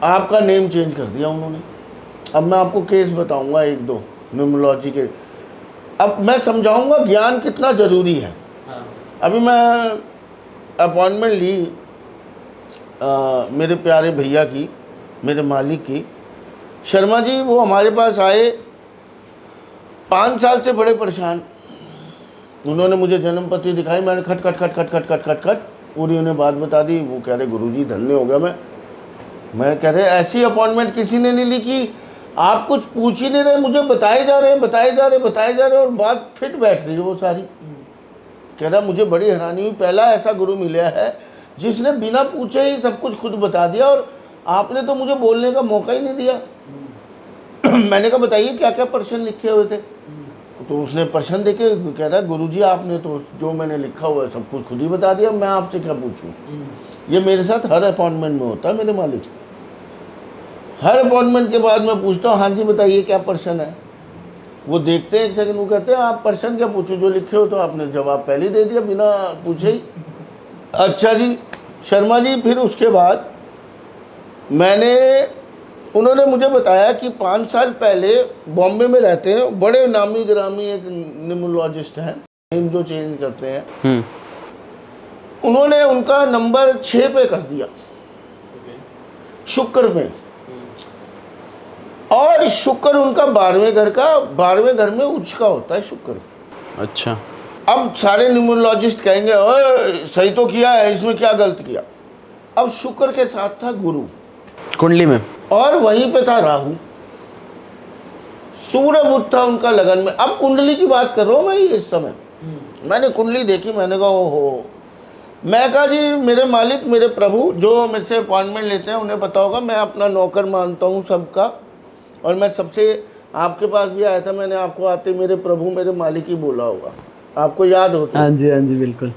आपका नेम चेंज कर दिया उन्होंने। अब मैं आपको केस बताऊंगा 1-2 न्यूमरोलॉजी के। अब मैं समझाऊंगा ज्ञान कितना ज़रूरी है। अभी मैं अपॉइंटमेंट ली मेरे प्यारे भैया की, मेरे मालिक की। शर्मा जी वो हमारे पास आए, 5 साल से बड़े परेशान। उन्होंने मुझे जन्म पत्री दिखाई, मैंने खट खट खट खट खट खट खट खट पूरी उन्हें बात बता दी। वो कह रहे गुरुजी धन्य हो गया मैं कह रहे ऐसी अपॉइंटमेंट किसी ने नहीं लिखी, आप कुछ पूछ ही नहीं रहे, मुझे बताए जा रहे और बात फिट बैठ रही है वो सारी। कह रहा मुझे बड़ी हैरानी हुई, पहला ऐसा गुरु मिला है जिसने बिना पूछे ही सब कुछ खुद बता दिया और आपने तो मुझे बोलने का मौका ही नहीं दिया। मैंने कहा बताइए क्या क्या प्रश्न लिखे हुए थे। तो उसने प्रश्न देखे, कह रहा गुरुजी आपने तो जो मैंने लिखा हुआ है सब कुछ खुद ही बता दिया, मैं आपसे क्या पूछूं। ये मेरे साथ हर अपॉइंटमेंट में होता है मेरे मालिक। हर अपॉइंटमेंट के बाद मैं पूछता हूँ हाँ जी बताइए क्या प्रश्न है। वो देखते हैं एक सेकंड, वो कहते हैं आप प्रश्न क्या पूछो, जो लिखे हो तो आपने जवाब पहले ही दे दिया बिना पूछे ही। अच्छा जी शर्मा जी, फिर उसके बाद उन्होंने मुझे बताया कि 5 साल पहले बॉम्बे में रहते हैं बड़े नामी ग्रामी एक न्यूमरोलॉजिस्ट हैं, नेम जो चेंज करते हैं। उन्होंने उनका नंबर 6 पे कर दिया, शुक्र में। और शुक्र उनका 12वें घर में उच्च का होता है शुक्र। अच्छा। अब सारे न्यूमरोलॉजिस्ट कहेंगे ओए सही तो किया है, इसमें क्या गलत किया। अब शुक्र के साथ था गुरु कुंडली में, और वहीं पे था राहु। सूर्य बुध था उनका लगन में। अब कुंडली की बात कर रहा हूं मैं इस समय। मैंने कुंडली देखी, मैंने कहा ओहो। मैं कहा जी मेरे मालिक मेरे प्रभु जो मेरे से अपॉइंटमेंट लेते हैं उन्हें पता होगा, मैं अपना नौकर मानता हूँ सबका, और मैं सबसे आपके पास भी आया था, मैंने आपको आते मेरे प्रभु मेरे मालिक ही बोला होगा, आपको याद होता है। हाँ जी बिल्कुल।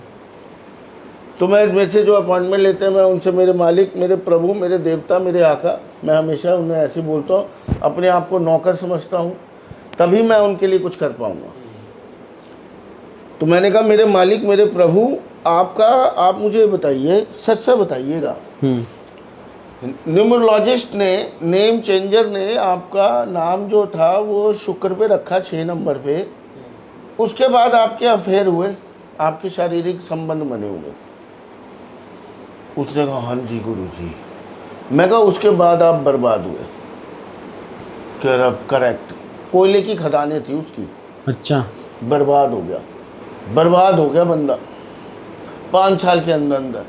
तो मैं मेरे से जो अपॉइंटमेंट लेते हैं मैं उनसे मेरे मालिक मेरे प्रभु मेरे देवता मेरे आका, मैं हमेशा उन्हें ऐसे बोलता हूँ, अपने आप को नौकर समझता हूँ, तभी मैं उनके लिए कुछ कर पाऊँगा। तो मैंने कहा मेरे मालिक मेरे प्रभु आप मुझे बताइए, सच से बताइएगा। न्यूमरोलॉजिस्ट ने, नेम चेंजर ने आपका नाम जो था वो शुक्र पे रखा 6 नंबर पे। उसके बाद आपके अफेयर हुए, आपके शारीरिक संबंध बने हुए। उसने कहा हाँ जी गुरुजी। मैं कहा उसके बाद आप बर्बाद हुए। कह रहा करेक्ट, कोयले की खदानें थी उसकी। अच्छा। बर्बाद हो गया बंदा 5 साल के अंदर।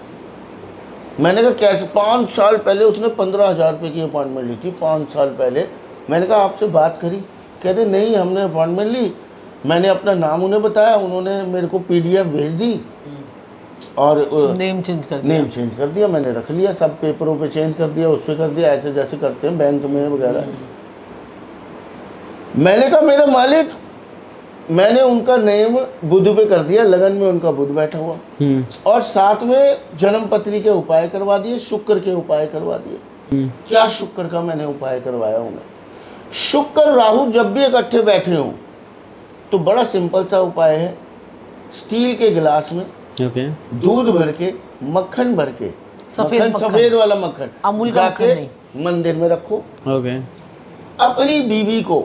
मैंने कहा कैसे? 5 साल पहले उसने 15,000 रुपये की अपॉइंटमेंट ली थी, 5 साल पहले। मैंने कहा आपसे बात करी? कहते नहीं हमने अपॉइंटमेंट ली, मैंने अपना नाम उन्हें बताया, उन्होंने मेरे को PDF भेज दी और नेम चेंज कर दिया। मैंने रख लिया, सब पेपरों पे चेंज कर दिया, उस पर कर दिया, ऐसे जैसे करते हैं बैंक में वगैरह। मैंने कहा मेरे मालिक मैंने उनका नेम बुध पे कर दिया, लगन में उनका बुध बैठा हुआ, और साथ में जन्म पत्री के उपाय करवा दिए, शुक्र के उपाय करवा दिए। क्या शुक्र का मैंने उपाय करवाया उन्हें? शुक्र राहु जब भी इकट्ठे बैठे हों तो बड़ा सिंपल सा उपाय है, स्टील के गिलास में दूध भर के, मक्खन भर के, सफेद वाला मक्खन, अमूल का मक्खन नहीं, मंदिर में रखो। अपनी बीवी को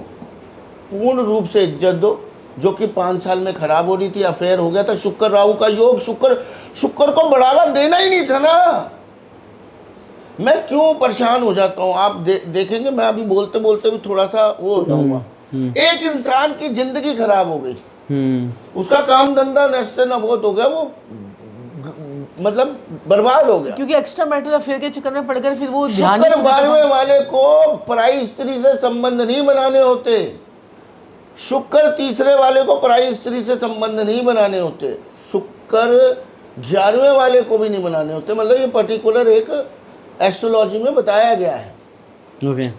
पूर्ण रूप से इज्जत दो, जो कि 5 साल में खराब हो रही थी, अफेयर हो गया था, शुक्र राहु का योग, शुक्र को बढ़ावा देना ही नहीं था ना। मैं क्यों परेशान हो जाता हूँ, आप देखेंगे मैं अभी बोलते बोलते भी थोड़ा सा वो हो जाऊंगा। एक इंसान की जिंदगी खराब हो गई, उसका काम धंधा नष्ट नबूत हो गया, वो मतलब बर्बाद हो गया, क्योंकि एक्स्ट्रा मैरिटल अफेयर के चक्कर में पड़कर फिर वो ध्यान। शुक्र 12वें वाले को पराई स्त्री से संबंध नहीं बनाने होते, शुक्र तीसरे वाले को पराई स्त्री से संबंध नहीं बनाने होते, शुक्र 11वें वाले को भी नहीं बनाने होते। मतलब ये पर्टिकुलर एक एस्ट्रोलॉजी में बताया गया है।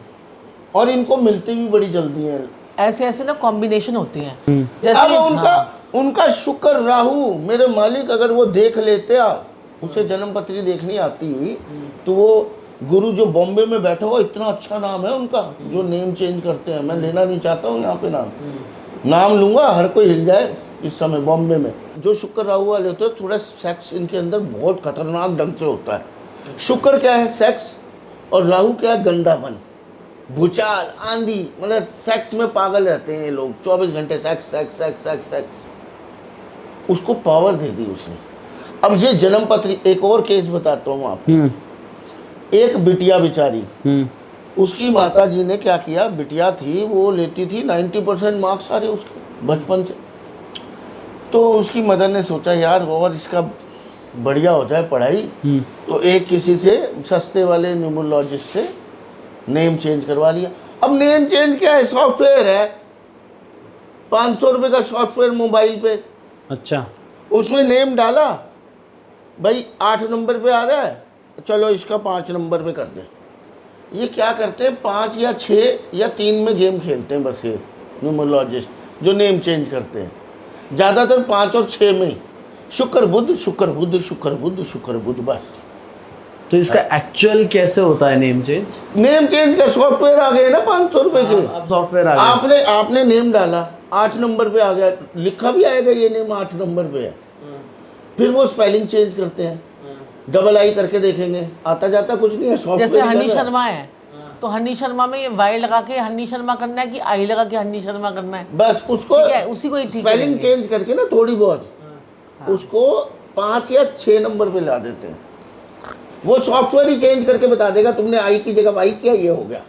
और इनको मिलती भी बड़ी जल्दी है, ऐसे ना कॉम्बिनेशन होती हैं। जैसे अब उनका शुक्र राहु मेरे मालिक अगर वो देख लेते, उसे जन्म पत्री देखनी आती, तो वो गुरु जो बॉम्बे में बैठा हुआ, इतना अच्छा नाम है उनका, जो नेम चेंज करते हैं। मैं लेना नहीं चाहता हूँ यहाँ पे नाम लूंगा, हर कोई हिल जाए इस समय बॉम्बे में। जो शुक्र राहु वाले होते हैं थोड़ा सेक्स इनके अंदर बहुत खतरनाक ढंग से होता है। शुक्र क्या है? सेक्स, और राहु क्या है? गंदापन। भूचाल, आंधी, मतलब सेक्स में पागल रहते हैं ये लोग, 24 घंटे sex sex sex sex sex. उसको पावर दे दी उसने। अब ये जन्म पत्री, एक और केस बताता हूँ आपको। एक बिटिया बेचारी, उसकी माता जी ने क्या किया, बिटिया थी वो लेती थी 90% मार्क्स सारे उसके बचपन से। तो उसकी मदर ने सोचा यार और इसका बढ़िया हो जाए पढ़ाई, तो एक किसी से सस्ते वाले न्यूमरोलॉजिस्ट से नेम चेंज करवा लिया। अब नेम चेंज क्या है, सॉफ्टवेयर है, 500 रुपये का सॉफ्टवेयर मोबाइल पे। अच्छा, उसमें नेम डाला, भाई 8 नंबर पे आ रहा है, चलो इसका 5 नंबर पे कर दे। ये क्या करते हैं, 5 या 6 या 3 में गेम खेलते हैं बस ये न्यूमरोलॉजिस्ट जो नेम चेंज करते हैं, ज़्यादातर 5 और 6 में ही। शुक्र बुध शुक्र बुध शुक्र बुध शुक्र बुध, बस। तो इसका एक्चुअल कैसे होता है नेम चेंज? नेम चेंज का सॉफ्टवेयर आ गए ना 500 रुपए के। अब सॉफ्टवेयर आ गया। आपने नेम डाला, 8 नंबर पे आ गया, लिखा भी आएगा ये नेम 8 नंबर पे है। फिर वो स्पेलिंग चेंज करते हैं, डबल आई करके देखेंगे, आता जाता कुछ नहीं है, सॉफ्टवेयर। जैसे हनी शर्मा है, तो हनी शर्मा में ये वाई लगा के हनी शर्मा करना है कि आई लगा के हनी शर्मा करना है? बस उसको ठीक है, उसी को ही ठीक स्पेलिंग करेंगे। चेंज करके ना थोड़ी बहुत, उसको 5 या 6 नंबर पे ला देते हैं। वो सॉफ्टवेयर ही चेंज करके बता देगा, तुमने आई की जगह वाई किया ये हो गया,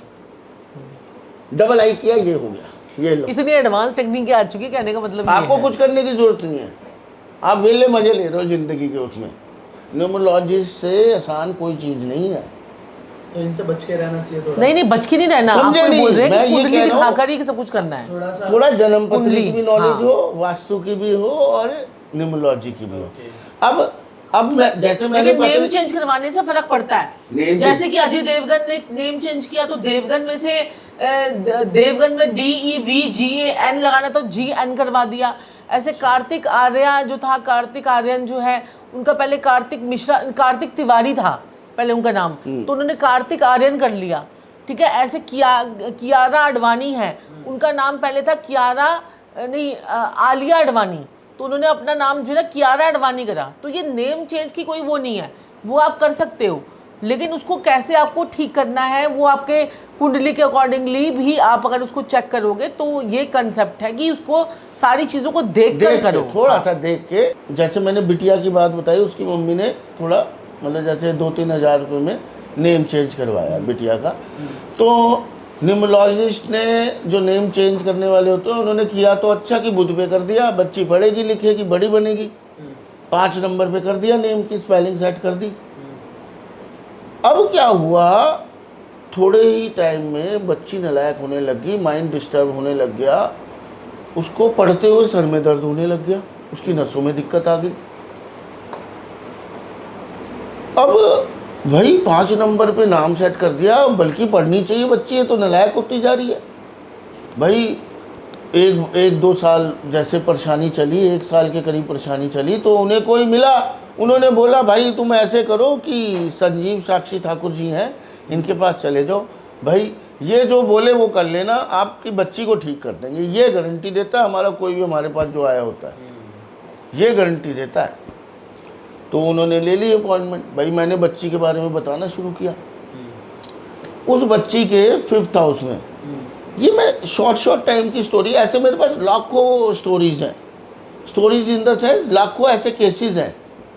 डबल आई किया ये हो गया। ये लो, इतनी एडवांस टेक्निक आ चुकी है, कहने का मतलब ये आपको है। कुछ करने की जरूरत नहीं है, आप वेले मजे ले रहे हो जिंदगी के। उसमें न्यूमरोलॉजिस्ट से आसान कोई चीज नहीं है। तो इनसे बच के रहना चाहिए थोड़ा। नहीं बच के नहीं रहना, आप समझे कोई नहीं, बोल रहे हैं मैं कि ये कुंडली कह रहा हूँ, दिखाकर ही सब कुछ करना है। थोड़ा सा थोड़ा जन्म पत्री कुंडली, की भी नॉलेज हाँ। हो, वास्तु की भी हो और न्यूमरोलॉजी की भी हो। अब मैं जैसे मैंने लेकिन नेम चेंज करवाने से फर्क पड़ता है। नेम जैसे कि अजय देवगन ने नेम चेंज किया, तो देवगन में से देवगन में DEVGAN लगाना, तो GN करवा दिया। ऐसे कार्तिक आर्या जो था, कार्तिक आर्यन जो है, उनका पहले कार्तिक मिश्रा, कार्तिक तिवारी था पहले उनका नाम, तो उन्होंने कार्तिक आर्यन कर लिया। ठीक है, ऐसे कियारा आडवाणी है, उनका नाम पहले था कियारा नहीं आलिया आडवाणी, तो उन्होंने अपना नाम जो है ना कियारा आडवाणी करा। तो ये नेम चेंज की कोई वो नहीं है, वो आप कर सकते हो, लेकिन उसको कैसे आपको ठीक करना है वो आपके कुंडली के अकॉर्डिंगली भी आप अगर उसको चेक करोगे तो ये कंसेप्ट है कि उसको सारी चीज़ों को देख कर करो, थोड़ा सा देख के। जैसे मैंने बिटिया की बात बताई, उसकी मम्मी ने थोड़ा मतलब जैसे 2-3 हज़ार रुपये में नेम चेंज करवाया बिटिया का। तो न्यूमरोलॉजिस्ट ने जो नेम चेंज करने वाले होते हैं, उन्होंने किया तो अच्छा कि बुध पे कर दिया, बच्ची पढ़ेगी लिखेगी बड़ी बनेगी, 5 नंबर पे कर दिया, नेम की स्पेलिंग सेट कर दी। अब क्या हुआ, थोड़े ही टाइम में बच्ची नालायक होने लगी, माइंड डिस्टर्ब होने लग गया, उसको पढ़ते हुए सर में दर्द होने लग गया, उसकी नसों में दिक्कत आ गई। अब भाई 5 नंबर पे नाम सेट कर दिया, बल्कि पढ़नी चाहिए बच्ची है, तो नालायक होती जा रही है। भाई 1-2 साल जैसे परेशानी चली, 1 साल के करीब परेशानी चली, तो उन्हें कोई मिला, उन्होंने बोला भाई तुम ऐसे करो कि संजीव साक्षी ठाकुर जी हैं, इनके पास चले जाओ, भाई ये जो बोले वो कर लेना, आपकी बच्ची को ठीक कर देंगे, ये गारंटी देता है हमारा कोई भी हमारे पास जो आया होता है, ये गारंटी देता है। तो उन्होंने ले ली अपॉइंटमेंट। भाई मैंने बच्ची के बारे में बताना शुरू किया। उस बच्ची के 5th हाउस में, ये मैं शॉर्ट टाइम की स्टोरी, ऐसे मेरे पास लाखों स्टोरीज हैं, स्टोरीज इन द सेंस लाखों ऐसे केसेस हैं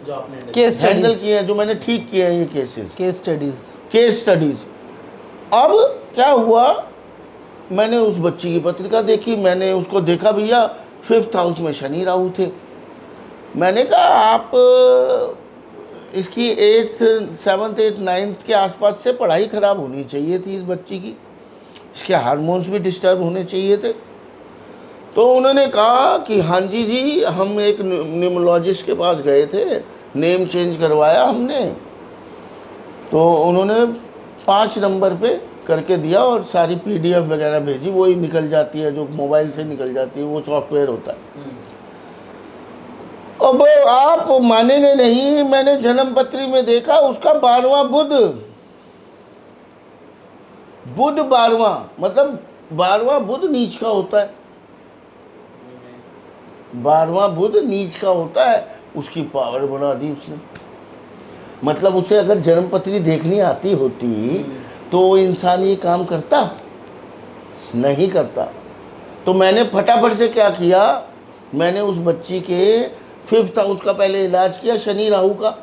जो आपने केस हैंडल स्टडीज, किए हैं, जो मैंने ठीक किए हैं, ये केस स्टडीज। अब क्या हुआ, मैंने उस बच्ची की पत्रिका देखी, मैंने उसको देखा, भैया 5th हाउस में शनि राहु थे। मैंने कहा आप इसकी 8th 7th 8th 9th के आसपास से पढ़ाई ख़राब होनी चाहिए थी इस बच्ची की, इसके हार्मोन्स भी डिस्टर्ब होने चाहिए थे। तो उन्होंने कहा कि हाँ जी हम एक न्यूमरोलॉजिस्ट के पास गए थे, नेम चेंज करवाया हमने, तो उन्होंने 5 नंबर पे करके दिया और सारी PDF वगैरह भेजी, वही निकल जाती है जो मोबाइल से निकल जाती है, वो सॉफ्टवेयर होता है। अब आप मानेंगे नहीं, मैंने जन्म पत्री में देखा उसका 12वां बुध 12वां, मतलब 12वां बुध नीच का होता है, 12वां बुध नीच का होता है। उसकी पावर बढ़ा दी उसने। मतलब उसे अगर जन्म पत्री देखनी आती होती तो इंसान ये काम करता? नहीं करता। तो मैंने फटाफट से क्या किया, मैंने उस बच्ची के 5th हाउस का पहले इलाज किया, शनि राहु का।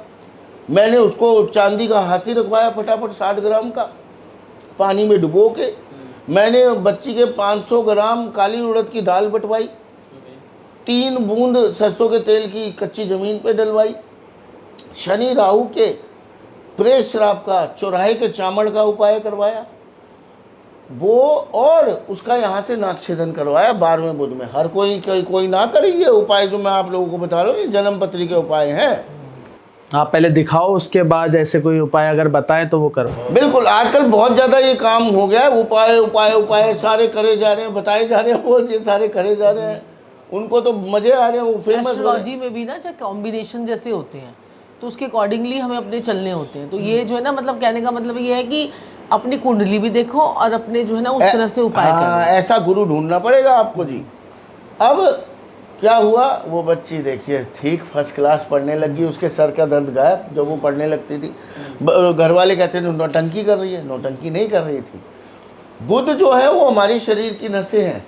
मैंने उसको चांदी का हाथी रखवाया फटाफट 60 ग्राम का, पानी में डुबो के। मैंने बच्ची के 500 ग्राम काली उड़द की दाल बटवाई, 3 बूंद सरसों के तेल की कच्ची ज़मीन पे डलवाई। शनि राहु के प्रेस श्राप का, चौराहे के चामड़ का उपाय करवाया वो, और उसका यहाँ से नाक्षेदन करवाया 12वें बुध में। हर कोई ना करे ये उपाय जो मैं आप लोगों को बता रहा हूँ, ये जन्म पत्री के उपाय हैं। आप पहले दिखाओ, उसके बाद ऐसे कोई उपाय अगर बताएं तो वो करो। बिल्कुल, आजकल बहुत ज़्यादा ये काम हो गया है, उपाय उपाय उपाय सारे करे जा रहे हैं, बताए जा रहे हैं, वो ये सारे करे जा रहे हैं, उनको तो मजे आ रहे हैं, वो फेमस। एस्ट्रोलॉजी में भी ना जब कॉम्बिनेशन जैसे होते हैं तो उसके अकॉर्डिंगली हमें अपने चलने होते हैं। तो ये जो है ना, मतलब कहने का मतलब ये है कि अपनी कुंडली भी देखो और अपने जो है ना उस तरह से उपाय करो। ऐसा गुरु ढूंढना पड़ेगा आपको जी। अब क्या हुआ, वो बच्ची देखिए ठीक फर्स्ट क्लास पढ़ने लगी, उसके सर का दर्द गायब जब वो पढ़ने लगती थी। घर वाले कहते थे नौटंकी कर रही है, नौटंकी नहीं कर रही थी। बुध जो है वो हमारी शरीर की नसें हैं,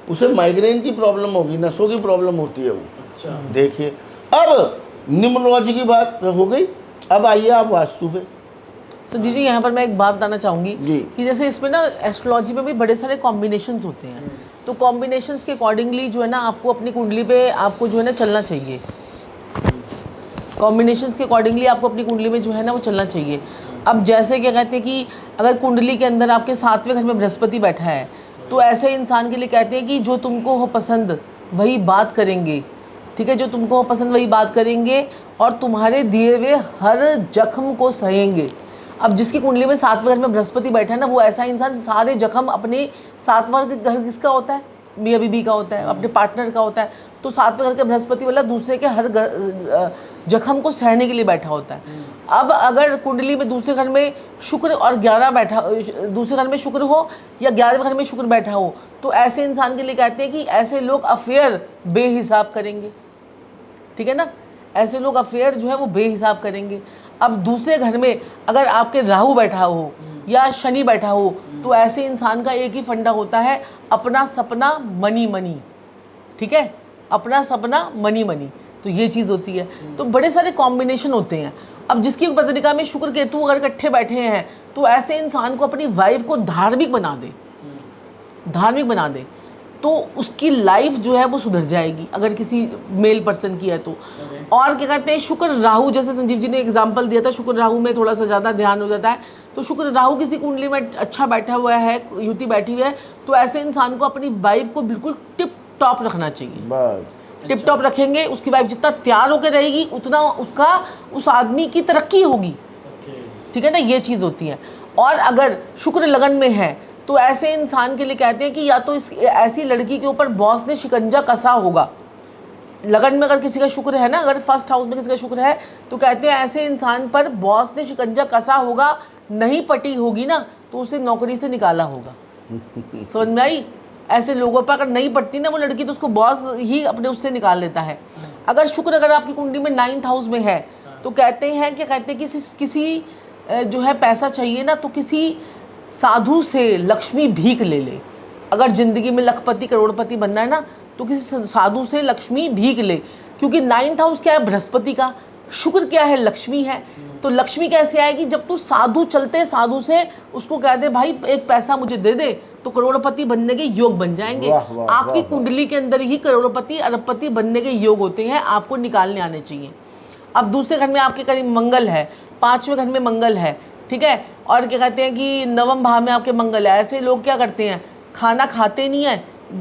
उसे माइग्रेन की प्रॉब्लम होगी, नसों की प्रॉब्लम होती है वो। अच्छा। देखिए, अब न्यूमरोलॉजी की बात हो गई, अब आइए आप वास्तु पे। संजीव जी, यहाँ पर मैं एक बात बताना चाहूँगी जी। कि जैसे इसमें ना एस्ट्रोलॉजी में भी बड़े सारे कॉम्बिनेशंस होते हैं। तो कॉम्बिनेशंस के अकॉर्डिंगली जो है ना आपको अपनी कुंडली पे आपको जो है ना चलना चाहिए। कॉम्बिनेशंस के अकॉर्डिंगली आपको अपनी कुंडली में जो है ना वो चलना चाहिए। अब जैसे क्या कहते हैं कि अगर कुंडली के अंदर आपके 7वें घर में बृहस्पति बैठा है तो ऐसे इंसान के लिए कहते हैं कि जो तुमको हो पसंद वही बात करेंगे, ठीक है, जो तुमको हो पसंद वही बात करेंगे और तुम्हारे दिए हुए हर जख्म को सहेंगे। अब जिसकी कुंडली में 7वें घर में बृहस्पति बैठा है ना, वो ऐसा इंसान सारे जख्म अपने 7वां घर किसका होता है, मियाँ बीबी का होता है, अपने पार्टनर का होता है। तो 7वें घर के बृहस्पति वाला दूसरे के हर जख्म को सहने के लिए बैठा होता है। अब अगर कुंडली में दूसरे घर में शुक्र और 11 बैठा, दूसरे घर में शुक्र हो या 11वें घर में शुक्र बैठा हो, तो ऐसे इंसान के लिए कहते हैं कि ऐसे लोग अफेयर बेहिसाब करेंगे, ठीक है ना, ऐसे लोग अफेयर जो है वो बेहिसाब करेंगे। अब दूसरे घर में अगर आपके राहु बैठा हो या शनि बैठा हो तो ऐसे इंसान का एक ही फंडा होता है, अपना सपना मनी मनी, ठीक है, अपना सपना मनी मनी। तो ये चीज़ होती है। तो बड़े सारे कॉम्बिनेशन होते हैं। अब जिसकी पत्रिका में शुक्र केतु अगर इकट्ठे बैठे हैं तो ऐसे इंसान को अपनी वाइफ को धार्मिक बना दे, धार्मिक बना दे, तो उसकी लाइफ जो है वो सुधर जाएगी अगर किसी मेल पर्सन की है तो। और क्या कहते हैं, शुक्र राहु, जैसे संजीव जी ने एग्जांपल दिया था, शुक्र राहु में थोड़ा सा ज़्यादा ध्यान हो जाता है। तो शुक्र राहु किसी कुंडली में अच्छा बैठा हुआ है, युति बैठी हुई है, तो ऐसे इंसान को अपनी वाइफ को बिल्कुल टिप टॉप रखना चाहिए। टिप टॉप रखेंगे, उसकी वाइफ जितना तैयार होकर रहेगी उतना उसका उस आदमी की तरक्की होगी, ठीक है ना, ये चीज़ होती है। और अगर शुक्र लगन में है तो ऐसे इंसान के लिए कहते हैं कि या तो इस ऐसी लड़की के ऊपर बॉस ने शिकंजा कसा होगा। लगन में अगर किसी का शुक्र है ना, अगर फर्स्ट हाउस में किसी का शुक्र है तो कहते हैं ऐसे इंसान पर बॉस ने शिकंजा कसा होगा, नहीं पटी होगी ना तो उसे नौकरी से निकाला होगा। समझ में आई? ऐसे लोगों पर अगर नहीं पड़ती ना वो लड़की तो उसको बॉस ही अपने उससे निकाल लेता है। अगर शुक्र अगर आपकी कुंडली में 9th हाउस में है तो कहते हैं कि किसी जो है पैसा चाहिए ना तो किसी साधु से लक्ष्मी भीख ले ले। अगर ज़िंदगी में लखपति करोड़पति बनना है ना तो किसी साधु से लक्ष्मी भीख ले, क्योंकि 9th हाउस क्या है, बृहस्पति का, शुक्र क्या है, लक्ष्मी है। तो लक्ष्मी कैसे आएगी, जब तू साधु चलते साधु से उसको कह दे भाई एक पैसा मुझे दे दे तो करोड़पति बनने के योग बन जाएंगे। आपकी कुंडली के अंदर ही करोड़पति अरबपति बनने के योग होते हैं, आपको निकालने आने चाहिए। अब दूसरे घर में आपके करीब मंगल है, 5वें घर में मंगल है, ठीक है, और क्या कहते हैं कि 9वें भाव में आपके मंगल है। ऐसे लोग क्या करते हैं, खाना खाते नहीं है,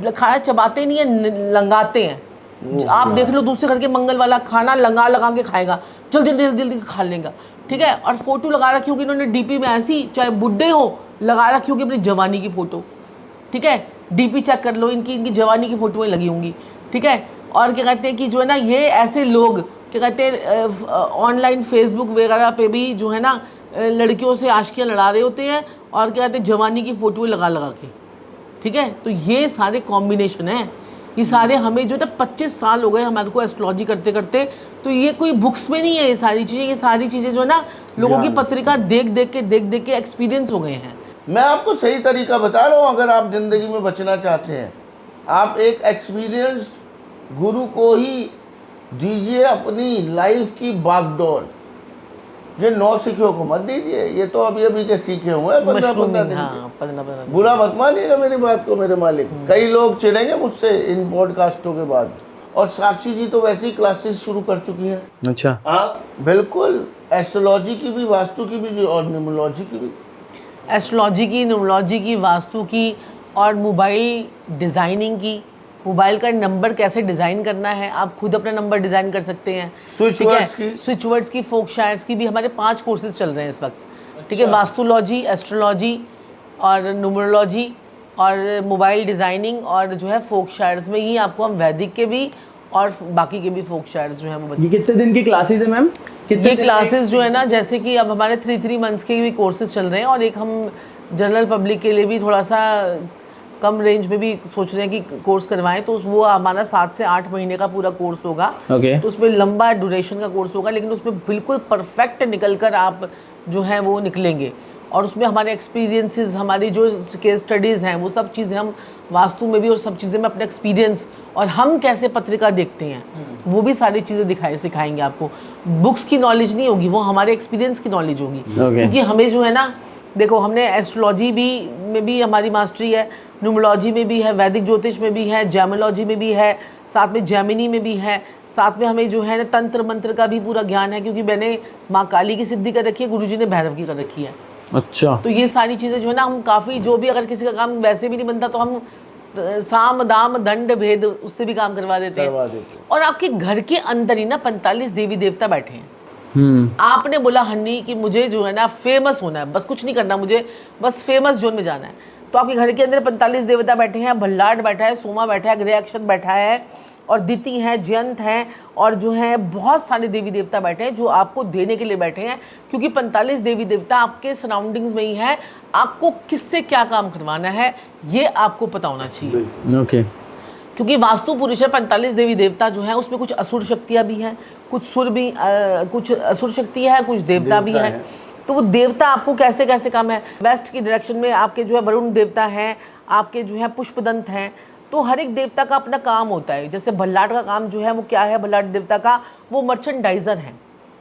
खाना चबाते नहीं है, लंगाते हैं। आप देख लो दूसरे घर के मंगल वाला खाना लगा के खाएगा, जल्दी जल्दी जल्दी खा लेगा, ठीक है। और फोटो लगा रखी होगी इन्होंने डीपी में, ऐसी चाहे बुढ़े हो लगा रखी होगी अपनी जवानी की फ़ोटो, ठीक है, डीपी चेक कर लो, इनकी जवानी की फ़ोटोएँ लगी होंगी, ठीक है। और क्या कहते हैं कि जो है ना ये ऐसे लोग क्या कहते हैं ऑनलाइन फेसबुक वगैरह पे भी जो है ना लड़कियों से आशिकियाँ लड़ा रहे होते हैं और क्या कहते हैं जवानी की फ़ोटोएँ लगा के, ठीक है। तो ये सारे कॉम्बिनेशन हैं, ये सारे हमें जो है 25 साल हो गए हमारे को एस्ट्रोलॉजी करते करते। तो ये कोई बुक्स में नहीं है ये सारी चीज़ें जो है ना लोगों की पत्रिका देख देख के एक्सपीरियंस हो गए हैं। मैं आपको सही तरीका बता रहा हूँ। अगर आप ज़िंदगी में बचना चाहते हैं, आप एक एक्सपीरियंस्ड गुरु को ही दीजिए अपनी लाइफ की बागडोर। ये नौसिखियों को मत दीजिए, ये तो अभी अभी के सीखे हुए हैं 15-15 दिन हाँ, के। 15 बुरा मत मानिएगा मेरी बात को मेरे मालिक। कई लोग चिढ़ेंगे मुझसे इन पॉडकास्टों के बाद। और साक्षी जी तो वैसे ही क्लासेस शुरू कर चुकी हैं। अच्छा, हाँ बिल्कुल, एस्ट्रोलॉजी की भी, वास्तु की भी और न्यूमरोलॉजी की भी। एस्ट्रोलॉजी की, न्यूमरोलॉजी की, वास्तु की और मोबाइल डिज़ाइनिंग की। मोबाइल का नंबर कैसे डिज़ाइन करना है, आप खुद अपना नंबर डिज़ाइन कर सकते हैं। स्विच ठीक है? वर्ड्स की। स्विच वर्ड्स की, फोक शायर्स की भी हमारे 5 कोर्सेज चल रहे हैं इस वक्त। ठीक है, वास्तुलॉजी, एस्ट्रोलॉजी और न्यूमरोलॉजी और मोबाइल डिज़ाइनिंग और जो है फोक शायर्स में ही आपको हम वैदिक के भी और बाकी के भी फोक शायर्स जो है वो ये कितने दिन की क्लासेस है मैम? ये क्लासेस जो है ना, जैसे कि अब हमारे 3 मंथ्स के भी कोर्सेज चल रहे हैं और एक हम जनरल पब्लिक के लिए भी थोड़ा सा कम रेंज में भी सोच रहे हैं कि कोर्स करवाएं। तो वो हमारा 7 से 8 महीने का पूरा कोर्स होगा। ओके। तो उसमें लंबा ड्यूरेशन का कोर्स होगा, लेकिन उसमें बिल्कुल परफेक्ट निकल कर आप जो है वो निकलेंगे। और उसमें हमारे एक्सपीरियंसेस, हमारी जो केस स्टडीज़ हैं, वो सब चीज़ें हम वास्तु में भी और सब चीज़ें में अपने एक्सपीरियंस और हम कैसे पत्रिका देखते हैं वो भी सारी चीज़ें सिखाएंगे आपको। बुक्स की नॉलेज नहीं होगी, वो हमारे एक्सपीरियंस की नॉलेज होगी। क्योंकि हमें जो है ना, देखो हमने एस्ट्रोलॉजी में भी हमारी मास्टरी है, न्यूमरोलॉजी में भी है, वैदिक ज्योतिष में भी है, जैमोलॉजी में भी है, साथ में जैमिनी में भी है, साथ में हमें जो है ना तंत्र मंत्र का भी पूरा ज्ञान है। क्योंकि मैंने माँ काली की सिद्धि कर रखी है, गुरुजी ने भैरव की कर रखी है। अच्छा, तो ये सारी चीज़ें जो है ना, हम काफ़ी, जो भी अगर किसी का काम वैसे भी नहीं बनता तो हम साम दाम दंड भेद उससे भी काम करवा देते हैं। और आपके घर के अंदर ही ना 45 देवी देवता बैठे हैं। आपने बोला हनी कि मुझे जो है ना फेमस होना है, बस कुछ नहीं करना, मुझे बस फेमस जोन में जाना है। तो आपके घर के अंदर 45 देवता बैठे हैं। भल्लाट बैठा है, सोमा बैठा है, ग्रह अक्षत बैठा है और दिति हैं, जयंत हैं और जो है बहुत सारे देवी देवता बैठे हैं जो आपको देने के लिए बैठे हैं। क्योंकि 45 देवी देवता आपके सराउंडिंग्स में ही है। आपको किससे क्या काम करवाना है ये आपको पता होना चाहिए। ओके। क्योंकि वास्तु पुरुष है, 45 देवी देवता जो है उसमें कुछ असुर शक्तियाँ भी हैं, कुछ सुर भी, कुछ असुर शक्ति है, कुछ देवता भी है। तो वो देवता आपको कैसे कैसे काम है। वेस्ट की डायरेक्शन में आपके जो है वरुण देवता हैं, आपके जो है पुष्पदंत हैं। तो हर एक देवता का अपना काम होता है। जैसे भल्लाट का काम जो है वो क्या है, भल्लाट देवता का वो मर्चेंडाइजर है।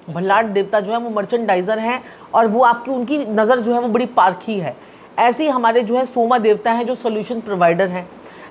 भल्लाट देवता जो है वो मर्चेंडाइजर हैं और वो आपकी, उनकी नज़र जो है वो बड़ी पारखी है। ऐसे ही हमारे जो है सोमा देवता हैं जो सोल्यूशन प्रोवाइडर हैं।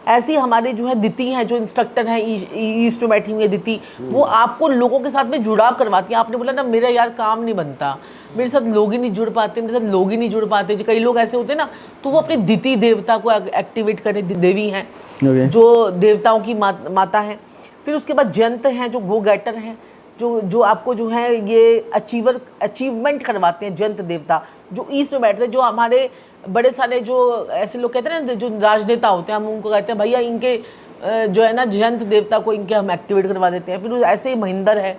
ऐसे ही हमारे जो है दिति हैं जो इंस्ट्रक्टर हैं, ईस्ट में बैठी हुई है दिति, वो आपको लोगों के साथ में जुड़ाव करवाती है। आपने बोला ना मेरा यार काम नहीं बनता, मेरे साथ लोग ही नहीं जुड़ पाते, मेरे साथ लोग ही नहीं जुड़ पाते, कई लोग ऐसे होते हैं ना, तो वो अपनी दिति देवता को एक्टिवेट करने, देवी हैं जो देवताओं की माता हैं। फिर उसके बाद जयंत हैं जो गो गेटर हैं, जो आपको जो है ये अचीवमेंट करवाते हैं। जयंत देवता जो ईस्ट में बैठते हैं, जो हमारे बड़े सारे जो ऐसे लोग कहते हैं ना जो राजनेता होते हैं, हम उनको कहते हैं भैया इनके जो है ना जयंत देवता को इनके हम एक्टिवेट करवा देते हैं। फिर ऐसे ही महेंद्र है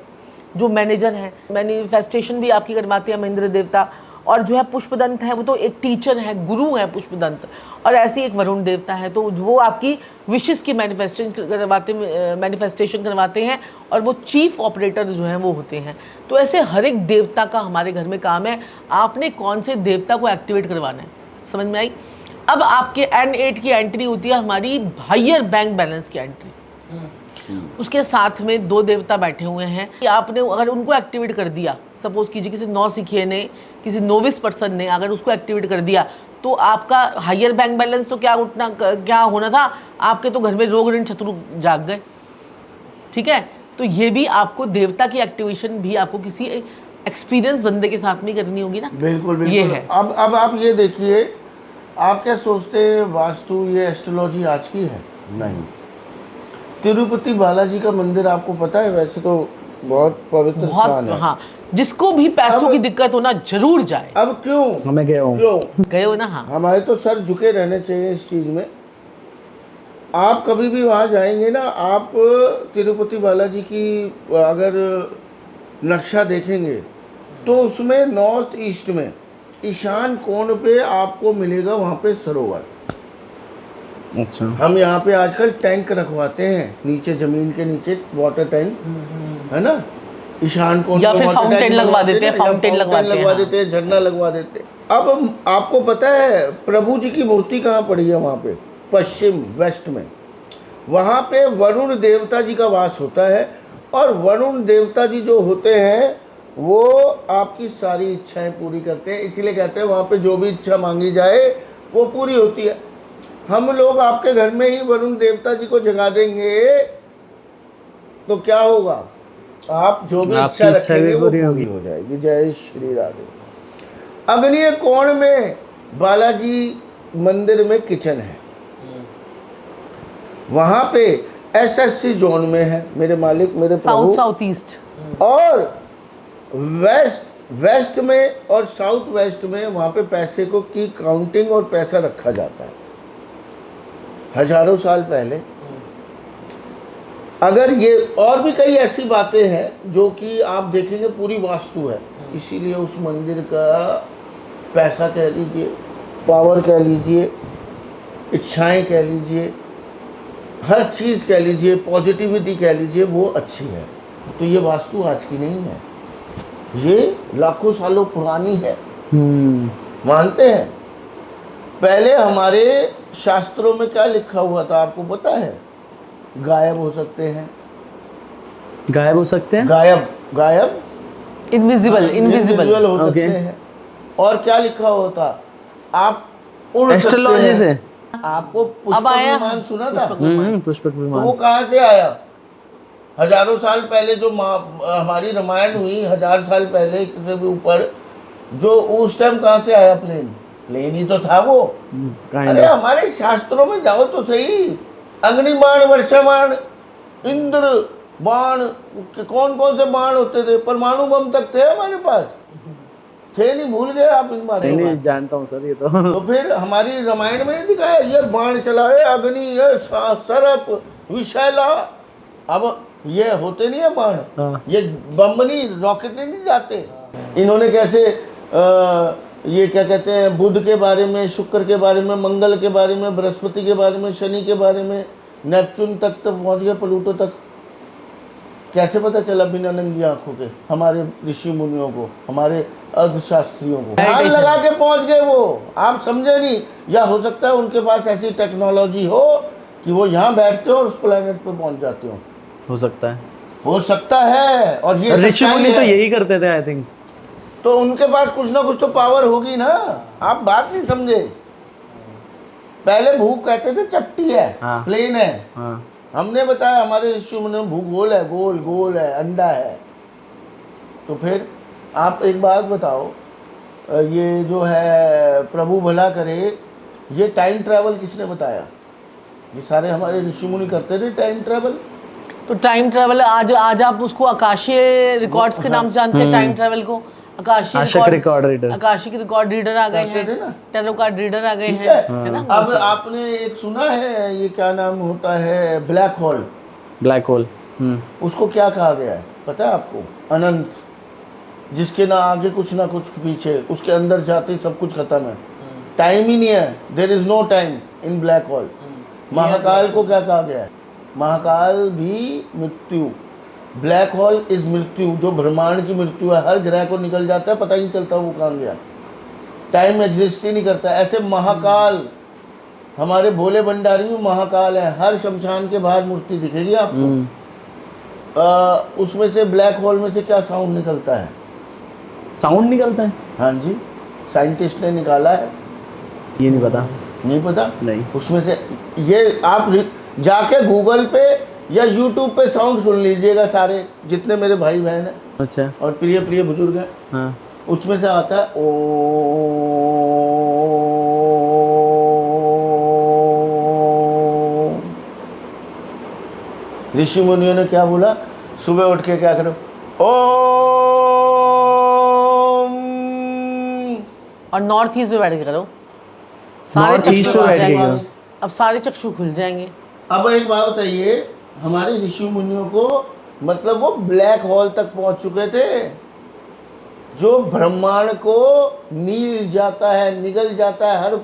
जो मैनेजर हैं, मैनिफेस्टेशन भी आपकी करवाते हैं महेंद्र देवता। और जो है पुष्पदंत है वो तो एक टीचर है, गुरु है पुष्पदंत। और ऐसे ही एक वरुण देवता है, तो वो आपकी विशेष की मैनिफेस्टेशन करवाते हैं और वो चीफ ऑपरेटर जो हैं वो होते हैं। तो ऐसे हर एक देवता का हमारे घर में काम है, आपने कौन से देवता को एक्टिवेट करवाना है। समझ में आई। अब आपके N8 की एंट्री होती है हमारी हायर बैंक बैलेंस की एंट्री। उसके साथ में 2 देवता बैठे हुए हैं कि आपने अगर उनको एक्टिवेट कर दिया, सपोज कीजिए किसी नौसिखिए ने, किसी नोविस पर्सन ने अगर उसको एक्टिवेट कर दिया, तो आपका हायर बैंक बैलेंस तो क्या होना था, आपके तो घर में रोग ऋण शत्रु जाग गए। ठीक है, तो ये भी आपको देवता की एक्टिवेशन भी आपको किसी एक्सपीरियंस बंदे के साथ में करनी होगी ना। बिल्कुल बिल्कुल। ये है। अब आप ये देखिए, आप क्या सोचते हैं वास्तु ये एस्ट्रोलॉजी आज की है? नहीं। तिरुपति बालाजी का मंदिर आपको पता है, वैसे तो बहुत पवित्र स्थान है। हाँ, जिसको भी पैसों की दिक्कत हो ना जरूर जाए। अब क्यों मैं गया हूँ, क्यों गए हो ना। हाँ, हमारे तो सर झुके रहने चाहिए इस चीज़ में। आप कभी भी वहाँ जाएंगे ना, आप तिरुपति बालाजी की अगर नक्शा देखेंगे तो उसमें नॉर्थ ईस्ट में ईशान कोण पे आपको मिलेगा वहाँ पे सरोवर। अच्छा। हम यहाँ पे आजकल टैंक रखवाते हैं नीचे, ज़मीन के नीचे वाटर टैंक है ना, ईशान कोण या पे फिर water फाउंटेन tank लगवा बनवाते देते हैं, ना, या फाउंटेन लगवाते हैं, लगवा हाँ। देते हैं, झरना लगवा देते हैं। अब आपको पता है प्रभु जी की मूर्ति कहाँ पड़ी है? वहाँ पे पश्चिम वेस्ट में, वहाँ पे वरुण देवता जी का वास होता है। और वरुण देवता जी जो होते हैं वो आपकी सारी इच्छाएं पूरी करते हैं, इसलिए कहते हैं वहाँ पे जो भी इच्छा मांगी जाए वो पूरी होती है। हम लोग आपके घर में ही वरुण देवता जी को जगा देंगे तो क्या होगा? आप जो भी आपकी इच्छा इच्छा भी रखेंगे वो पूरी होगी। पूरी हो जाएगी। जय श्री राधे। अग्निय कोण में बालाजी मंदिर में किचन है, वहां पे एसएससी जोन में है मेरे मालिक मेरे साउथ प्रभु। South east. और वेस्ट में और साउथ वेस्ट में वहां पे पैसे को की काउंटिंग और पैसा रखा जाता है हजारों साल पहले। अगर ये और भी कई ऐसी बातें हैं जो कि आप देखेंगे पूरी वास्तु है, इसीलिए उस मंदिर का पैसा कह लीजिए, पावर कह लीजिए, इच्छाएं कह लीजिए, हर चीज़ कह लीजिए, पॉजिटिविटी कह लीजिए, वो अच्छी है। तो ये वास्तु आज की नहीं है, ये लाखों सालों पुरानी है। मानते हैं? पहले हमारे शास्त्रों में क्या लिखा हुआ था आपको पता है? गायब हो सकते हैं, गायब हो सकते हैं, गायब गायब इनविजिबल इनविजिबल। हो सकते Okay. हैं। और क्या लिखा होता? आप उड़ सकते एस्ट्रोलॉजी हैं। से। आपको अब पुष्पक आया विमान सुना था? पुष्पक तो वो विमान। कहाँ से आया? हजारों साल पहले जो हमारी रामायण हुई, 1000 साल पहले से भी ऊपर, जो उस टाइम कहाँ से आया? प्लेन ही तो था वो। अरे हमारे शास्त्रों में जाओ तो सही। अग्निबाण, वर्षाबाण, इंद्र बाण, कौन कौन से बाण होते थे? परमाणु बम तक थे हमारे पास, थे नहीं? भूल गए आप इन बातों नहीं को? जानता हूँ सर ये तो। तो फिर हमारी रामायण में नहीं दिखाया ये बाण चलाए, अग्नि, ये सर्प, विषैला। अब ये होते नहीं है बाण, हाँ। ये बम नहीं, रॉकेट नहीं जाते। इन्होंने कैसे ये क्या कहते हैं, बुध के बारे में, शुक्र के बारे में, मंगल के बारे में, बृहस्पति के बारे में, शनि के बारे में, नेपच्यून तक पहुंच गए, प्लूटो तक। कैसे पता चला बिना नंगी आंखों के? हमारे ऋषि मुनियों को, हमारे अर्थशास्त्रियों को ध्यान लगा के पहुंच गए वो। आप समझे नहीं? या हो सकता है उनके पास ऐसी टेक्नोलॉजी हो कि वो यहाँ बैठते हो और उस प्लेनेट पे पहुंच जाते हो सकता है, हो सकता है। और ये ऋषि सच्चाई मुनि तो है। यही करते थे आई थिंक। तो उनके पास कुछ ना कुछ तो पावर होगी ना। आप बात नहीं समझे। पहले भूख कहते थे चपटी है, हाँ। प्लेन है। हाँ। हमने बताया हमारे ऋषि मुनि में भूगोल है, गोल गोल है, अंडा है। तो फिर आप एक बात बताओ, ये जो है प्रभु भला करे, ये टाइम ट्रैवल किसने बताया? ये सारे हमारे ऋषि मुनि करते थे टाइम ट्रैवल। तो टाइम ट्रैवल आज आप उसको आकाशीय रिकॉर्ड्स के नाम से जानते हैं। टाइम ट्रैवल को आशिक record reader. Akashic record reader आ गए करते थे ना। हैं, टैरो कार्ड रीडर आ गए ठीक हैं, है? है ना? अब आपने एक सुना है, ये क्या नाम होता है, ब्लैक होल। Black hole. उसको क्या कहा गया है पता है आपको? अनंत, जिसके ना आगे कुछ ना कुछ पीछे, उसके अंदर जाते ही सब कुछ खत्म है, टाइम ही नहीं है। There is no time in black hole. Mahakal को क्या कहा गया है? महाकाल भी मृत्यु, ब्लैक होल इज मृत्यु, जो ब्रह्मांड की मृत्यु है। हर ग्रह को निकल जाता है, पता ही नहीं चलता वो कहाँ गया, टाइम एग्जिस्ट ही नहीं करता। ऐसे महाकाल, हमारे भोले भंडारी में महाकाल है। हर शमशान के बाहर मूर्ति दिखेगी आपको। उसमें से ब्लैक होल में से क्या साउंड निकलता है? साउंड निकलता है? हाँ जी, साइंटिस्ट ने निकाला है। ये नहीं पता। नहीं पता? नहीं। उसमें से ये आप जाके गूगल पे या यूट्यूब पे साउंड सुन लीजिएगा, सारे जितने मेरे भाई बहन हैं अच्छा। और प्रिय प्रिय बुजुर्ग हैं। हाँ। उसमें से आता है ओ। ऋषि मुनियों ने क्या बोला? सुबह उठ के क्या करो? ओम। और नॉर्थ ईस्ट में बैठ के करो, सारे नॉर्थ ईस्ट चक्षु में खुल बैठ के जाएंगे। करो। अब सारे चक्षु खुल जाएंगे। अब एक बात बताइए, हमारे ऋषि मुनियों को मतलब वो ब्लैक होल तक पहुंच चुके थे, जो ब्रह्मांड को नील जाता है, निगल जाता है। हर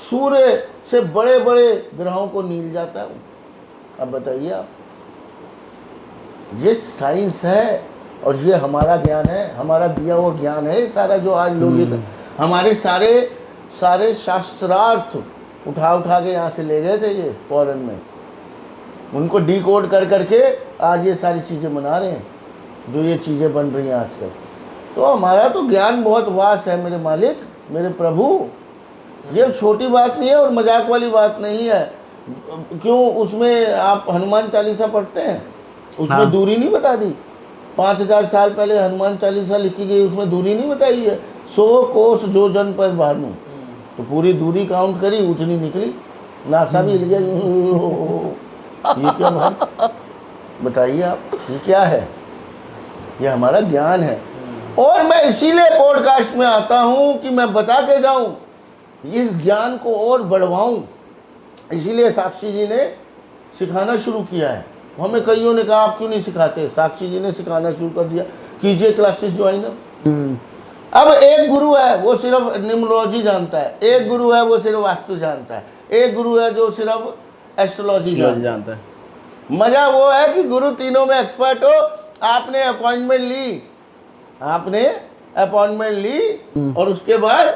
सूर्य से बड़े बड़े ग्रहों को नील जाता है। अब बताइए आप, ये साइंस है। और ये हमारा ज्ञान है, हमारा दिया हुआ ज्ञान है सारा, जो आज लोग ये हमारे सारे शास्त्रार्थ उठा के यहाँ से ले गए थे ये फॉरेन में, उनको डिकोड कर करके आज ये सारी चीज़ें बना रहे हैं, जो ये चीज़ें बन रही हैं आजकल। तो हमारा तो ज्ञान बहुत वास्ट है मेरे मालिक, मेरे प्रभु। ये छोटी बात नहीं है और मजाक वाली बात नहीं है। क्यों उसमें आप हनुमान चालीसा पढ़ते हैं, उसमें हाँ। दूरी नहीं बता दी। 5000 साल पहले हनुमान चालीसा लिखी गई, उसमें दूरी नहीं बताई है। 100 कोस जो जन पर भानु, तो पूरी दूरी काउंट करी, उतनी निकली। नासा भी हिल गया। ये क्या भाई, बताइए आप, ये क्या है? ये हमारा ज्ञान है। और मैं इसीलिए पॉडकास्ट में आता हूँ कि मैं बता के जाऊँ, इस ज्ञान को और बढ़वाऊँ। इसीलिए साक्षी जी ने सिखाना शुरू किया है। हमें कईयों ने कहा आप क्यों नहीं सिखाते, साक्षी जी ने सिखाना शुरू कर दिया, कीजिए क्लासेस ज्वाइन। अब एक गुरु है वो सिर्फ न्यूमरोलॉजी जानता है, एक गुरु है वो सिर्फ वास्तु जानता है, एक गुरु है जो सिर्फ एस्ट्रोलॉजी जानता है। मजा वो है कि गुरु तीनों में एक्सपर्ट हो। आपने अपॉइंटमेंट ली और उसके बाद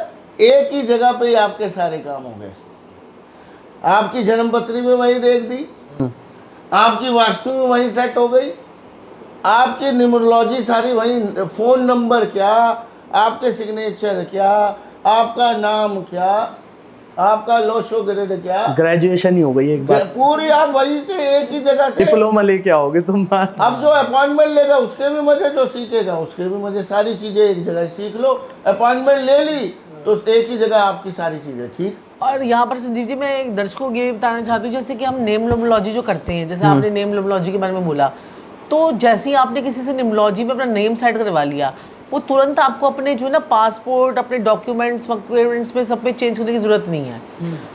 एक ही जगह पे ही आपके सारे काम हो गए। आपकी जन्मपत्री में वही देख दी, आपकी वास्तु में वही सेट हो गई, आपकी न्यूमरोलॉजी सारी वही, फोन नंबर क्या, आपके सिग्नेचर क्या, आपका नाम क्या, आपका लोशो ग्रेड क्या, ग्रेजुएशन ही हो गई एक बार, पूरी आप वही से एक ही जगह से डिप्लोमा लेके आओगे तुम। अब जो अपॉइंटमेंट लेगा उसके भी मजे, जो सीखेगा उसके भी मजे। सारी चीजें एक जगह सीख लो। अपॉइंटमेंट ले ली तो एक ही जगह आपकी सारी चीजें ठीक। और यहाँ पर संजीव जी मैं एक दर्शकों को ये बताना चाहती हूँ, जैसे कि हम नेम न्यूमरोलॉजी जो करते हैं, जैसे आपने नेम न्यूमरोलॉजी के बारे में बोला, तो जैसे ही आपने किसी से न्यूमरोलॉजी में अपना नेम सेट करवा लिया, वो तुरंत आपको अपने जो है ना पासपोर्ट, अपने डॉक्यूमेंट्स वॉक्यूमेंट्स में सब पे चेंज करने की जरूरत नहीं है।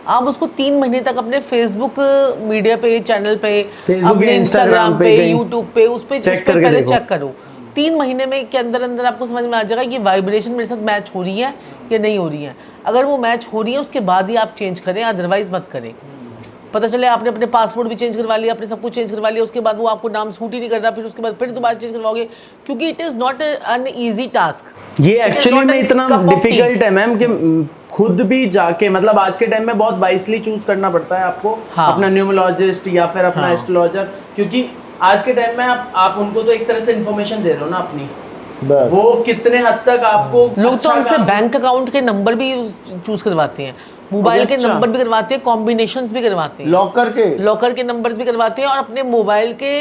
आप उसको 3 महीने तक अपने फेसबुक मीडिया पे, चैनल पे, अपने इंस्टाग्राम पे, यूट्यूब पे, उस पर पहले चेक करो। 3 महीने में के अंदर अंदर आपको समझ में आ जाएगा कि वाइब्रेशन मेरे साथ मैच हो रही है या नहीं हो रही है। अगर वो मैच हो रही है उसके बाद ही आप चेंज करें, अदरवाइज मत करें। पता चले आपने अपने पासपोर्ट भी चेंज करवा लिया, आपने सब कुछ चेंज करवा लिया, उसके बाद वो आपको नाम सूट ही नहीं कर रहा, फिर उसके बाद फिर दोबारा चेंज करवाओगे, क्योंकि it is not an easy task. ये एक्चुअली में इतना डिफिकल्ट है मैम कि खुद भी जाके, मतलब आज के टाइम में बहुत वाइसली चूज करना पड़ता है आपको। हाँ। अपना न्यूमरोलॉजिस्ट या फिर अपना हाँ। एस्ट्रोलॉजर, क्योंकि आज के टाइम में आप उनको तो एक तरह से इन्फॉर्मेशन दे रहे हो ना अपनी, बस। वो कितने हद तक आपको लोग तो अच्छा हमसे काम- बैंक अकाउंट के नंबर भी चूज करवाते हैं, मोबाइल के अच्छा। नंबर भी करवाते हैं, कॉम्बिनेशंस भी करवाते हैं, लॉकर के नंबर्स भी करवाते हैं, और अपने मोबाइल के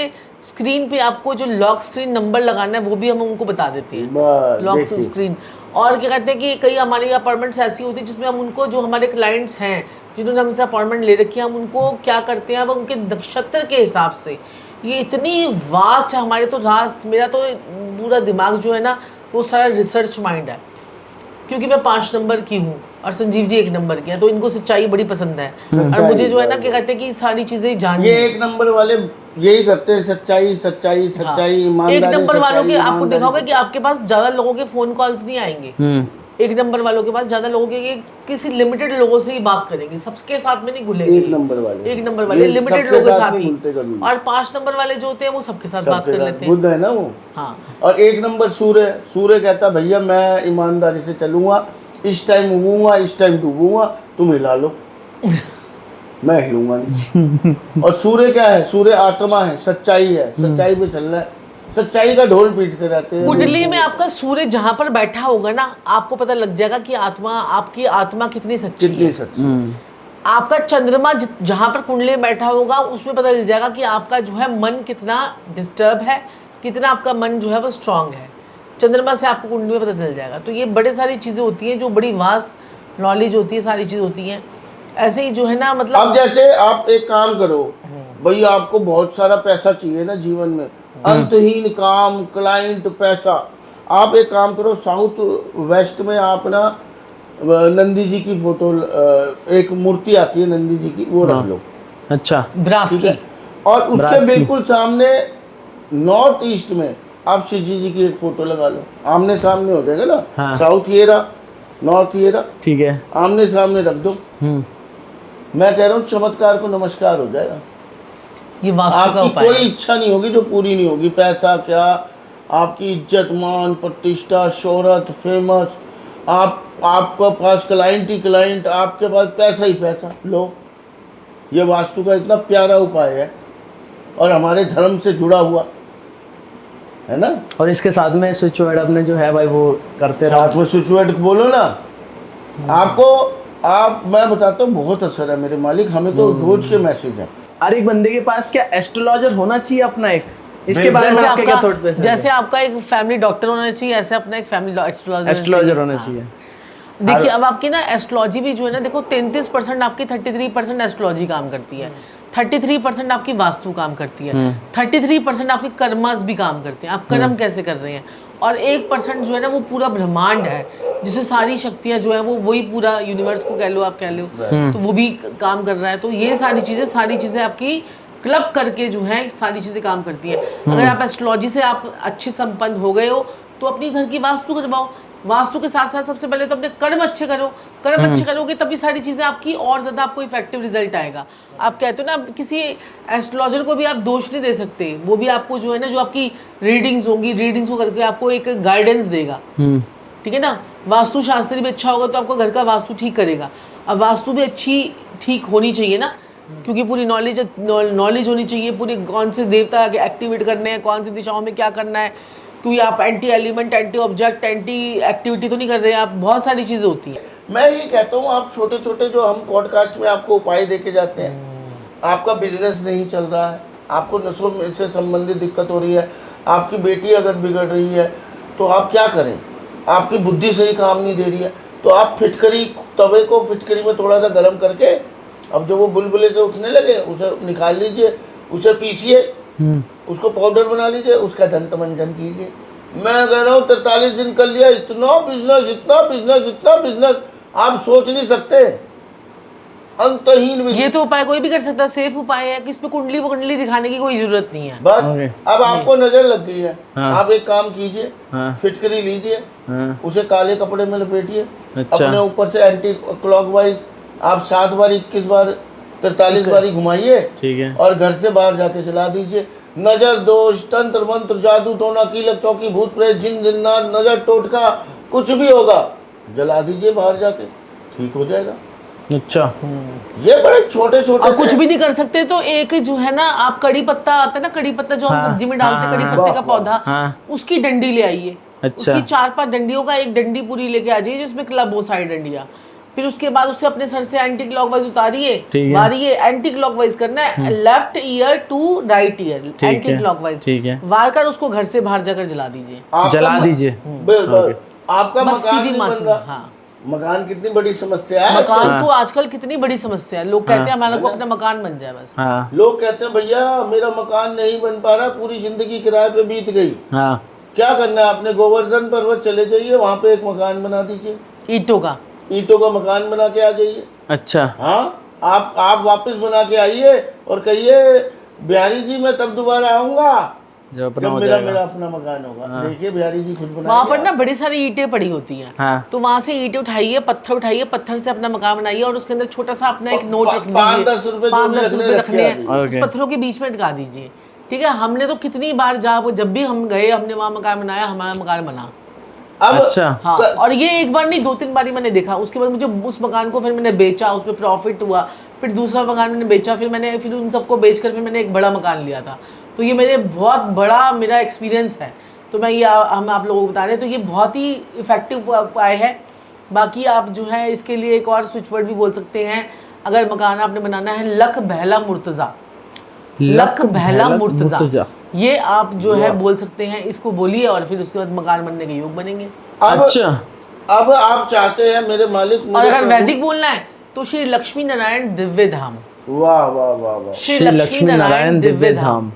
स्क्रीन पे आपको जो लॉक स्क्रीन नंबर लगाना है वो भी हम उनको बता देते हैं, बस, लॉक देखिए। स्क्रीन। और क्या कहते हैं कि कई हमारी अपॉइंटमेंट्स ऐसी होती है जिसमें हम उनको, जो हमारे क्लाइंट्स हैं जिन्होंने हमसे अपॉइंटमेंट ले रखी है, हम उनको क्या करते हैं, अब उनके नक्षत्र के हिसाब से, ये इतनी वास्ट है हमारे तो मेरा तो पूरा दिमाग जो है ना वो सारा रिसर्च माइंड है, क्योंकि मैं 5 नंबर की हूँ और संजीव जी 1 नंबर के हैं, तो इनको सच्चाई बड़ी पसंद है। और मुझे जो है ना क्या कहते हैं कि सारी चीजें जाननी ये है। 1 नंबर वाले यही करते हैं, सच्चाई सच्चाई हाँ। सच्चाई, ईमानदारी। 1 नंबर वालों के सच्चाई, आपको ईमानदारी। देखा होगा कि आपके पास ज्यादा लोगों के फोन कॉल्स नहीं आएंगे। 1 नंबर वालों के पास ज्यादा लोगों के, ये किसी लिमिटेड लोगों से ही बात करेंगे, सबके साथ में नहीं घुलेंगे। 1 नंबर वाले, 1 नंबर वाले ये लिमिटेड सबके लोगों के साथ साथ नहीं ही, घुलते कभी। और 5 नंबर वाले जो होते हैं वो सबके साथ बात सबके कर साथ लेते हैं। बुद्ध है ना वो। हाँ। और 1 नंबर सूर्य कहता भैया मैं ईमानदारी से चलूंगा, इस टाइम उगूंगा, इस टाइम डूबूंगा, तुम हिला लो, मैं हिलूंगा नहीं। और सूर्य क्या है? सूर्य आत्मा है, सच्चाई है, सच्चाई पे चल रहा है, सच्चाई का ढोल पीटते रहते हैं। कुंडली में आपका सूर्य जहां पर बैठा होगा ना, आपको पता लग जाएगा कि आपकी आत्मा कितनी सच्ची कितनी है। सच्ची। आपका चंद्रमा जहां पर कुंडली में बैठा होगा उसमें पता चल जाएगा कि आपका जो है मन कितना डिस्टर्ब है, कितना आपका मन जो है वो स्ट्रांग है। चंद्रमा से आपको कुंडली में पता चल जाएगा। तो ये बड़े सारी चीजें होती हैं जो बड़ी वास्ट नॉलेज होती है, सारी चीज होती हैं। ऐसे ही जो है ना, मतलब अब जैसे आप एक काम करो भाई, आपको बहुत सारा पैसा चाहिए ना जीवन में, अंतहीन काम, क्लाइंट, पैसा। आप एक काम करो, साउथ वेस्ट में आप ना नंदी जी की फोटो, एक मूर्ति आती है नंदी जी की, वो रख लो। अच्छा, ब्रास ठीक की। है। और उसके ब्रास की। बिल्कुल सामने नॉर्थ ईस्ट में आप शिव जी की एक फोटो लगा लो, आमने सामने हो जाएगा ना। हाँ। साउथ ये रहा, नॉर्थ ये रहा, ठीक है। आमने सामने रख दो। मैं कह रहा हूँ चमत्कार को नमस्कार हो जाएगा। ये वास्तु का आपकी उपाय कोई है। इच्छा नहीं होगी जो पूरी नहीं होगी। पैसा क्या, आपकी इज्जत, मान, प्रतिष्ठा, शोहरत, फेमस, आपके पास क्लाइंट ही क्लाइंट, आपके पास पैसा ही पैसा। लो, ये वास्तु का इतना प्यारा उपाय है और हमारे धर्म से जुड़ा हुआ है ना। और इसके साथ में स्विच वर्ड अपने जो है भाई वो करते रहो। साथ में स्विच वर्ड बोलो ना, आपको मैं बताता हूँ बहुत असर है मेरे मालिक, हमें तो रोज के मैसेज है। हर एक बंदे के पास क्या एस्ट्रोलॉजर होना चाहिए अपना एक? इसके बारे में आपके क्या थॉट प्रोसेस है? जैसे आपका एक फैमिली डॉक्टर होना चाहिए, ऐसे अपना एक फैमिली एस्ट्रोलॉजर होना चाहिए। देखिए अब आपकी ना एस्ट्रोलॉजी भी जो है ना, देखो 33% आपकी 33% एस्ट्रोलॉजी काम करती है, 33% आपकी वास्तु काम करती है, 33% आपके कर्मास भी काम करते हैं, आप कर्म कैसे कर रहे हैं, और 1% जो है ना वो पूरा ब्रह्मांड है जिससे सारी शक्तियां जो है वो वही पूरा यूनिवर्स को कह लो, आप कह लो, तो वो भी काम कर रहा है। तो ये सारी चीज़ें आपकी क्लब करके जो है सारी चीज़ें काम करती हैं। अगर आप एस्ट्रोलॉजी से आप अच्छे संपन्न हो गए हो तो अपनी घर की वास्तु करवाओ, वास्तु के साथ साथ सबसे पहले तो अपने कर्म अच्छे करो, कर्म अच्छे करोगे तभी सारी चीज़ें आपकी और ज़्यादा आपको इफेक्टिव रिजल्ट आएगा। आप कहते हो ना, किसी एस्ट्रोलॉजर को भी आप दोष नहीं दे सकते, वो भी आपको जो है ना, जो आपकी रीडिंग्स होंगी, रीडिंग्स को करके आपको एक गाइडेंस देगा, ठीक है ना। वास्तु शास्त्री भी अच्छा होगा तो आपको घर का वास्तु ठीक करेगा। अब वास्तु भी अच्छी ठीक होनी चाहिए ना, क्योंकि पूरी नॉलेज होनी चाहिए, पूरी कौन से देवता एक्टिवेट करने हैं, कौन सी दिशाओं में क्या करना है, क्योंकि आप anti element, anti object, anti activity तो नहीं कर रहे हैं आप, बहुत सारी चीज़ें होती हैं। मैं ये कहता हूँ, आप छोटे छोटे जो हम पॉडकास्ट में आपको उपाय देके जाते हैं, आपका बिजनेस नहीं चल रहा है, आपको नसों में से संबंधित दिक्कत हो रही है, आपकी बेटी अगर बिगड़ रही है तो आप क्या करें, आपकी बुद्धि सही काम नहीं दे रही है, तो आप फिटकरी, तवे को फिटकरी में थोड़ा सा गर्म करके, अब जो वो बुलबुले से उठने लगे उसे निकाल लीजिए, उसे पीसिए, उसको पाउडर बना लीजिए, उसका दंत मंजन कीजिए। मैं कह रहा हूँ 43 दिन कर लिया, इतना बिजनेस आप सोच नहीं सकते, अंतहीन बिजनेस। ये तो उपाय कोई भी कर सकता है, सेफ उपाय है कि इसमें कुंडली दिखाने की कोई जरूरत नहीं है। बस अब आपको नजर लग गई है, आप एक काम कीजिए, फिटकरी लीजिए, उसे काले कपड़े में लपेटिए, अपने ऊपर से एंटी क्लॉकवाइज आप 7 बार 21 बार 43 बारी घुमाइए, ठीक है, और घर से बाहर जाके जला दीजिए। नजर दोष, तंत्र मंत्र, जादू टोना, कीलक चौकी, भूत प्रेत, जिन जिन्नात, नजर टोटका, कुछ भी होगा जला दीजिए बाहर जाके, ठीक हो जाएगा। अच्छा, ये बड़े छोटे छोटे, कुछ भी नहीं कर सकते तो एक जो है ना, आप कड़ी पत्ता आता है ना, कड़ी पत्ता जो हम सब्जी में डालते हैं, कड़ी पत्ते का पौधा, उसकी डंडी ले आइए। अच्छा। उसकी 4-5 डंडियों का एक डंडी पूरी लेके आ जाइए जिसमें क्लब हो, सारी डंडियां। फिर उसके बाद उससे अपने सर से एंटी क्लॉकवाइज उतारिए, मारिए, एंटी क्लॉकवाइज करना है, left ear to right ear, anticlockwise वार कर उसको घर से बाहर जाकर जला दीजिए, आपका मकान नहीं बन रहा। हाँ, मकान कितनी बड़ी समस्या है, मकान तो आजकल कितनी बड़ी समस्या है। लोग कहते हैं हमारा को अपना मकान बन जाए बस। लोग कहते हैं भैया मेरा मकान नहीं बन पा रहा, पूरी जिंदगी किराए पे बीत गई, क्या करना है, अपने गोवर्धन पर्वत चले जाइए, वहाँ पे एक मकान बना दीजिए, ईंटों का मकान बना के आ जाइए। अच्छा, हाँ, आप वापस बना के आइए और कहिए बिहारी जी मैं तब दोबारा आऊंगा जब मेरा अपना मकान होगा। देखिए बिहारी जी खुद बना, वहाँ पर ना बड़ी सारी ईंटें पड़ी होती हैं, तो वहाँ से ईंटें उठाइए, पत्थर उठाइए, पत्थर से अपना मकान बनाइए और उसके अंदर छोटा सा अपना एक नोट रख दीजिए, 5-10 रुपए रखने हैं, उस पत्थरों के बीच में लगा दीजिए, ठीक है। हमने तो कितनी बार जब भी हम गए, हमने वहाँ मकान बनाया, हमारा मकान बना। अच्छा, हाँ, और ये एक बार नहीं 2-3 बार मैंने देखा। उसके बाद मुझे उस मकान को फिर मैंने बेचा, उसमें प्रॉफिट हुआ, फिर दूसरा मकान मैंने बेचा, फिर उन सबको बेचकर फिर मैंने एक बड़ा मकान लिया था। तो ये मेरे बहुत बड़ा मेरा एक्सपीरियंस है, तो मैं ये हम आप लोगों को बता रहे हैं। तो ये बहुत ही इफेक्टिव उपाय है। बाकी आप जो है इसके लिए एक और स्विच वर्ड भी बोल सकते हैं, अगर मकान आपने बनाना है, लख बहला मुर्तज़ा, लख बहला मुर्तज़ा, ये आप जो है बोल सकते हैं, इसको बोलिए और फिर उसके बाद मकान बनने के योग बनेंगे। अच्छा, अब आप चाहते हैं मेरे मालिक, और अगर वैदिक बोलना है तो श्री लक्ष्मी नारायण दिव्य धाम, वाह वाह वाह वाह, श्री लक्ष्मी नारायण दिव्य धाम।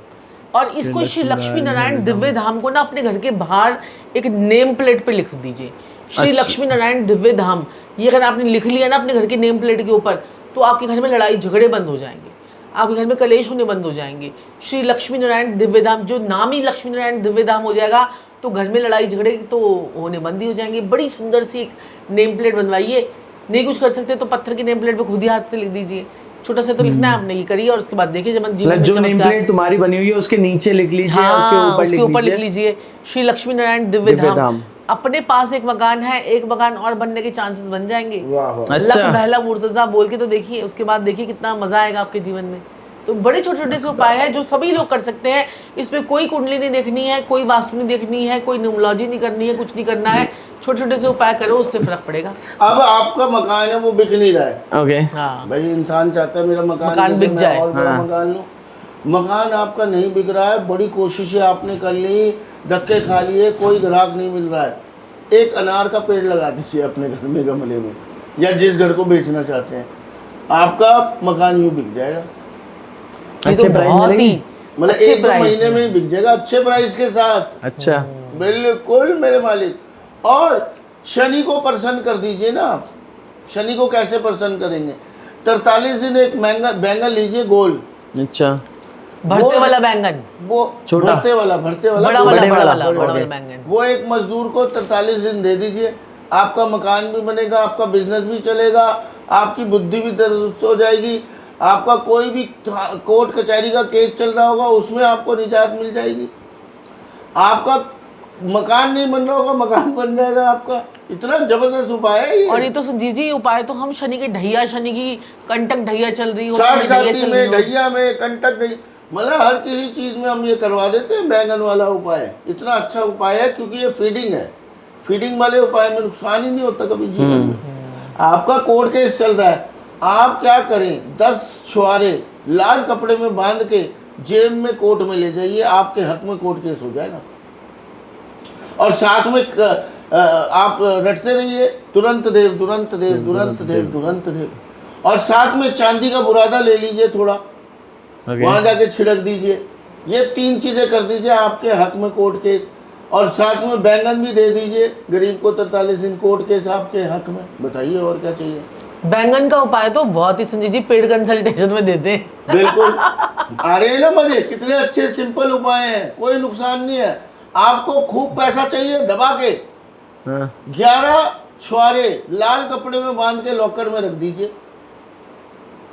और इसको श्री लक्ष्मी नारायण दिव्य धाम को ना अपने घर के बाहर एक नेम प्लेट पे लिख दीजिए, श्री लक्ष्मी नारायण दिव्य धाम। ये अगर आपने लिख लिया ना अपने घर के नेम प्लेट के ऊपर, तो आपके घर में लड़ाई झगड़े बंद हो जाएंगे, आपके घर में कलेश होने बंद हो जाएंगे। श्री लक्ष्मी नारायण दिव्य धाम, जो नाम ही लक्ष्मी नारायण दिव्य धाम हो जाएगा, तो घर में लड़ाई झगड़े तो होने बंद ही हो जाएंगे। बड़ी सुंदर सी एक नेम प्लेट बनवाइए। नहीं कुछ कर सकते तो पत्थर की नेम प्लेट पे खुद ही हाथ से लिख दीजिए, छोटा सा तो लिखना है, आपने ये करिए और उसके बाद देखिए जब जीवन मतलब में जो नेम चमत्कार। प्लेट तुम्हारी बनी हुई है उसके नीचे लिख लीजिए, हाँ, उसके ऊपर लिख लीजिए श्री लक्ष्मी नारायण दिव्य दिव्य धाम। धाम। अपने पास एक मकान है, एक मकान और बनने के चांसेस बन जाएंगे। वाह वाह। अच्छा। लक बहला मुर्तजा बोल के तो देखिए, उसके बाद देखिए कितना मजा आएगा आपके जीवन में। तो बड़े छोटे छोटे से उपाय हैं जो सभी लोग कर सकते हैं। इसमें कोई कुंडली नहीं देखनी है, कोई वास्तु नहीं देखनी है, कोई न्यूमरोलॉजी नहीं करनी है, कुछ नहीं करना है। छोटे छोटे से उपाय करो, उससे फर्क पड़ेगा। अब आपका मकान है वो बिक नहीं रहा है, ओके। हाँ, भाई इंसान चाहता है मेरा मकान बिक मैं जाए। और बड़ा हाँ। मकान लूं। मकान आपका नहीं बिक रहा है, बड़ी कोशिशें आपने कर ली, धक्के खा लिए, कोई ग्राहक नहीं मिल रहा है। एक अनार का पेड़ लगा दीजिए अपने घर में गमले में, या जिस घर को बेचना चाहते हैं, आपका मकान यूं बिक जाएगा। ये तो अच्छे प्राइस बहुत मिलेगी? ही मतलब अच्छे एक दो प्राइस महीने में। में ही बिक जाएगा, अच्छे प्राइस के साथ। अच्छा। बिल्कुल मेरे मालिक। और शनि को प्रसन्न कर दीजिए ना आप। शनि को कैसे प्रसन्न करेंगे? 43 दिन एक महंगा बैंगन लीजिए गोल, अच्छा। भरते वाला बैंगन, वो छोटा। भरते वाला बड़ा गोल, वाला बड़े बड़ा वाला, वाला बड़ा ओके। वाला बैंगन। वो एक मजदूर को 43 दिन दे दीजिए, आपका मकान भी बनेगा, आपका बिजनेस भी चलेगा, आपकी बुद्धि भी दुरुस्त हो जाएगी, आपका कोई भी कोर्ट कचहरी का केस चल रहा होगा उसमें आपको निजात मिल जाएगी, आपका मकान नहीं बन रहा होगा मकान बन जाएगा आपका। इतना जबरदस्त उपाय है ये। और ये तो संजीव जी उपाय तो हम शनि के ढैया, शनि की कंटक ढैया चल रही हो, साठ शनि ढैया साथी चल में, रही हो। ढैया में, कंटक नहीं, मतलब हर किसी चीज में हम ये करवा देते हैं। बैंगन वाला उपाय इतना अच्छा उपाय है क्योंकि ये फीडिंग है। फीडिंग वाले उपाय में नुकसान ही नहीं होता कभी जीवन में। आपका कोर्ट केस चल रहा है, आप क्या करें, 10 छुआरे लाल कपड़े में बांध के जेब में कोर्ट में ले जाइए, आपके हक में कोर्ट केस हो जाएगा। और साथ में आप रटते रहिए तुरंत देव तुरंत देव तुरंत देव तुरंत देव। और साथ में चांदी का बुरादा ले लीजिए थोड़ा, वहां जाके छिड़क दीजिए। ये 3 चीजें कर दीजिए, आपके हक में कोर्ट केस। और साथ में बैंगन भी दे दीजिए गरीब को, 43 दिन कोर्ट केस आपके हक में। बताइए और क्या चाहिए? बैंगन का उपाय तो बहुत ही संजीव जी पेड कंसल्टेशन में देते हैं। बिल्कुल। आ रहे हैं ना मजे? कितने अच्छे सिंपल उपाय हैं, कोई नुकसान नहीं है। आपको खूब पैसा चाहिए, दबा के 11 छुआरे लाल कपड़े में बांध के लॉकर में रख दीजिए।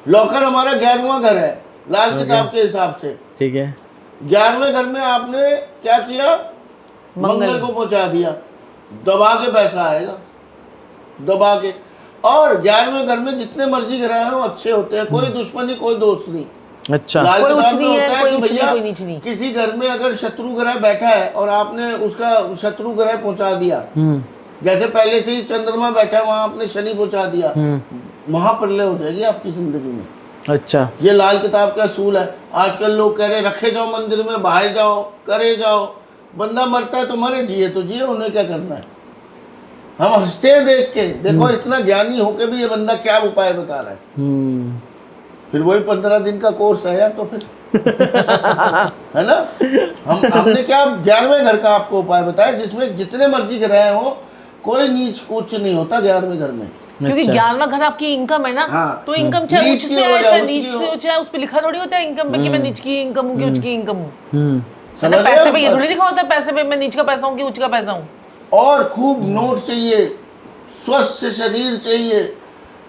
लॉकर हमारा 11वां घर है लाल किताब के हिसाब से। ठीक है। 11वें घर में आपने क्या किया? मंगल को पहुंचा दिया, दबा के पैसा आएगा, दबा के। और 11वें घर में जितने मर्जी ग्रह हो अच्छे होते हैं, कोई दुश्मनी कोई दोस्त नहीं। अच्छा। लाल कोई किताब उच्च में नहीं है, होता कोई कि उच्च नहीं, भैया कोई नीच नहीं। किसी घर में अगर शत्रु ग्रह बैठा है और आपने उसका शत्रु ग्रह पहुंचा दिया, जैसे पहले से ही चंद्रमा बैठा है वहां आपने शनि पहुंचा दिया, महाप्रलय हो जाएगी आपकी जिंदगी में। अच्छा। ये लाल किताब का असूल है। आजकल लोग कह रहे रखे जाओ मंदिर में, बहाए जाओ, करे जाओ। बंदा मरता है तो मरे, जिए तो जिए, उन्हें क्या करना है? हम हंसते हैं देख के, देखो इतना ज्ञानी होके भी ये बंदा क्या उपाय बता रहा है। फिर वही 15 दिन का कोर्स है यार, तो फिर है ना। हमने क्या 11वें घर का आपको उपाय बताया जिसमें जितने मर्जी ग्रह हो, कोई नीच कुछ नहीं होता 11वें घर में। क्योंकि 11वां घर आपकी इनकम है ना। हाँ। तो इनकम चाहे नीच उच्च की से हो आए या चाहे उच्च नीच की से हो। हो, चाहे उस पे लिखा थोड़ी होता है इनकम पे कि मैं नीच की इनकम हूँ कि उच्च की इनकम हूँ। है ना, समझ रहे पैसे हो? पे ये थोड़ी लिखा होता है पैसे पे मैं नीच का पैसा हूँ कि उच्च का पैसा हूँ। और खूब नोट चाहिए, स्वस्थ शरीर चाहिए,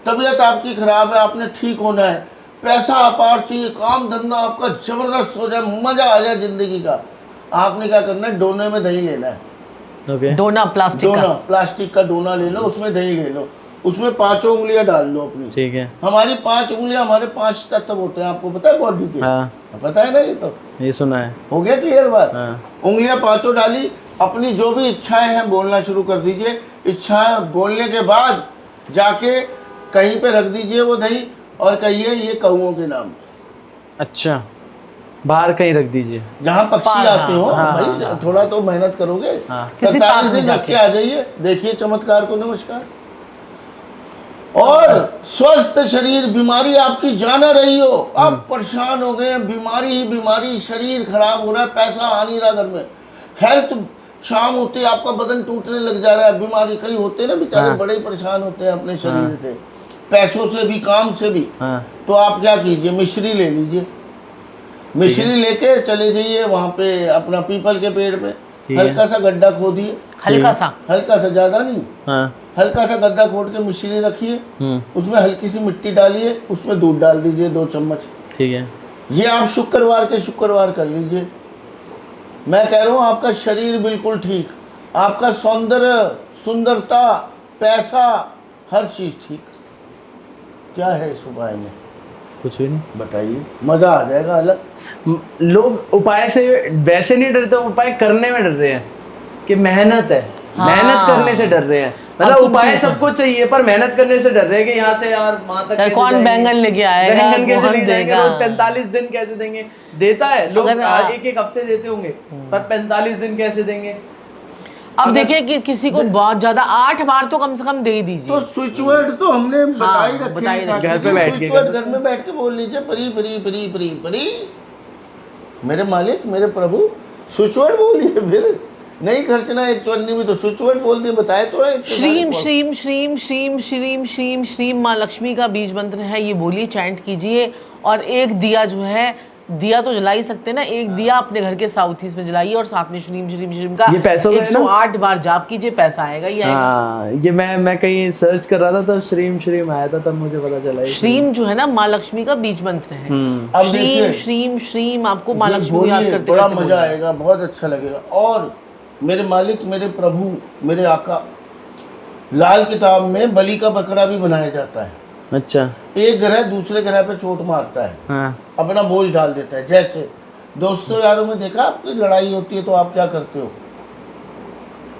तबीयत आपकी खराब है, आपने ठीक होना है, पैसा अपार चाहिए, काम धंधा आपका जबरदस्त हो जाए, मजा आ जाए जिंदगी का। आपने क्या करना है? डोने में दही लेना है। ओके। डोना प्लास्टिक डोना, का। प्लास्टिक का डोना ले लो, उसमें दही ले लो, उसमें 5 उंगलियां डाल लो अपनी। ठीक है। हमारी 5 उंगलियां, हमारे 5 तत्व होते हैं, आपको पता है बॉडी के? हाँ, पता है ना? ये तो ये सुना है। हो गया क्लियर बात। हाँ। उंगलियां 5 डाली, अपनी जो भी इच्छाएं हैं बोलना शुरू कर दीजिए। इच्छाएं बोलने के बाद जाके कहीं पे रख दीजिए वो दही और कहिए ये कौओं के नाम, अच्छा, बाहर कहीं रख दीजिए। जहाँ पक्षी हाँ, आते हो। हाँ, भाई हाँ, थोड़ा तो मेहनत करोगे। हाँ। किसी 47 पार्क में दिन रख जाके। के आ जाइए, देखिए चमत्कार को। नमस्कार। और स्वस्थ शरीर, बीमारी आपकी जाना रही हो, आप परेशान हो गए, बीमारी ही बीमारी, शरीर खराब हो रहा है, पैसा आ नहीं रहा घर में, हेल्थ शाम होते आपका बदन टूटने लग जा रहा है, बीमारी कई होते हैं ना बेचारे, हाँ। बड़े परेशान होते हैं अपने शरीर से, पैसों से भी, काम से भी। हाँ। तो आप क्या कीजिए, मिश्री ले लीजिए, मिश्री लेके चले जाइए वहाँ पे अपना पीपल के पेड़ पे, ठीक है। हल्का सा गड्ढा खोदिए, हल्का सा। हल्का सा, ज्यादा नहीं, हाँ। हल्का सा गड्ढा खोद के मशीनी रखिए, उसमें हल्की सी मिट्टी डालिए, उसमें दूध डाल दीजिए 2 चम्मच। ठीक है। ये आप शुक्रवार के शुक्रवार कर लीजिए। मैं कह रहा हूँ आपका शरीर बिल्कुल ठीक, आपका सौंदर्य, सुंदरता, पैसा, हर चीज ठीक। क्या है इस उपाय में, कुछ भी नहीं। बताइए, मजा आ जाएगा अलग। लोग उपाय से वैसे नहीं डरते, उपाय करने में डर रहे हैं कि मेहनत है। हाँ। मेहनत करने से डर रहे हैं, अब मतलब तुम उपाय ठीक हो। सबको चाहिए पर मेहनत करने से डर रहे हैं कि यहाँ से यार वहां तक कैसे कौन जाएंगे? बैंगन लेके आएगा, बैंगन कैसे कौन लेके जाएंगे? देगा? रोज 45 दिन कैसे देंगे? देता है लोग, अगर एक एक हफ्ते देते होंगे, पर 45 दिन कैसे देंगे? अब देखिए कि किसी को बहुत ज्यादा 8 बार तो कम से कम दे ही तो दीजिए। स्विच वर्ड तो हमने बताई रखे बताई हैं रखे। साक्षी घर पे जी, बैठ स्विच के वर्ड कर घर में बैठ के बोल लीजिए, परी परी परी परी परी, मेरे मालिक, मेरे प्रभु, स्विच वर्ड बोलिए। फिर नहीं खर्चना एक चवन्नी में, तो स्विच वर्ड बोल दिए, बताए तो है। श्रीम श्रीम श्रीम श्रीम श्रीम श्रीम श्रीम माँ लक्ष्मी का बीज मंत्र है, ये बोलिए, चैंट कीजिए। और एक दिया जो है, दिया तो जला ही सकते हैं ना, एक दिया अपने घर के साउथ ईस्ट में जलाइए और साथ में श्रीम श्रीम श्रीम का ये पैसों में है ना? 108 बार जाप कीजिए, पैसा आएगा ही आएगा। हाँ, ये मैं कहीं सर्च कर रहा था तब श्रीम श्रीम आया था, तब मुझे पता चला ये श्रीम जो है ना माँ लक्ष्मी का बीज मंत्र है। अब श्रीम देखिए, श्रीम श्रीम, आपको माँ ये लक्ष्मी को याद बोलिए, करते बड़ा करते मजा बोलना है। आएगा, बहुत अच्छा लगेगा। और मेरे मालिक, मेरे प्रभु, मेरे आका, लाल किताब में बलि का बकरा भी बनाया जाता है। अच्छा। एक ग्रह दूसरे ग्रह पे चोट मारता है, हाँ। अपना बोझ डाल देता है। जैसे दोस्तों यारों में देखा, आपकी लड़ाई होती है तो आप क्या करते हो,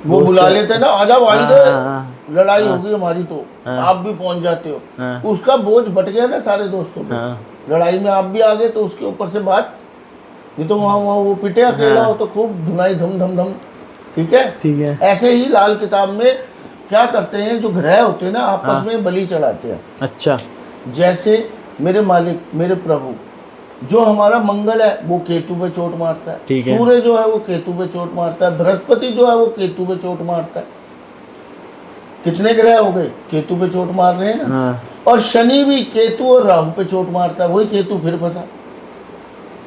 वो बुला लेते हैं ना, आजा भाई रे, लड़ाई हो गई हमारी, तो आप भी पहुंच जाते हो। हाँ। उसका बोझ बट गया ना सारे दोस्तों पे, हाँ। लड़ाई में आप भी आ गए तो उसके ऊपर से बात, ये तो वहाँ वो पिटे अकेला हो तो खूब धुनाई धम धम धम। ठीक है, ठीक है। ऐसे ही लाल किताब में क्या करते हैं, जो ग्रह होते हैं ना आपस हाँ। में बलि चढ़ाते हैं। अच्छा। जैसे मेरे मालिक, मेरे प्रभु, जो हमारा मंगल है वो केतु पे चोट मारता है, ठीक है। सूर्य जो है वो केतु पे चोट मारता है, बृहस्पति जो है वो केतु पे चोट मारता है। कितने ग्रह हो गए, केतु पे चोट मार रहे हैं ना। हाँ। और शनि भी केतु और राहु पे चोट मारता है, वही केतु फिर फंसा,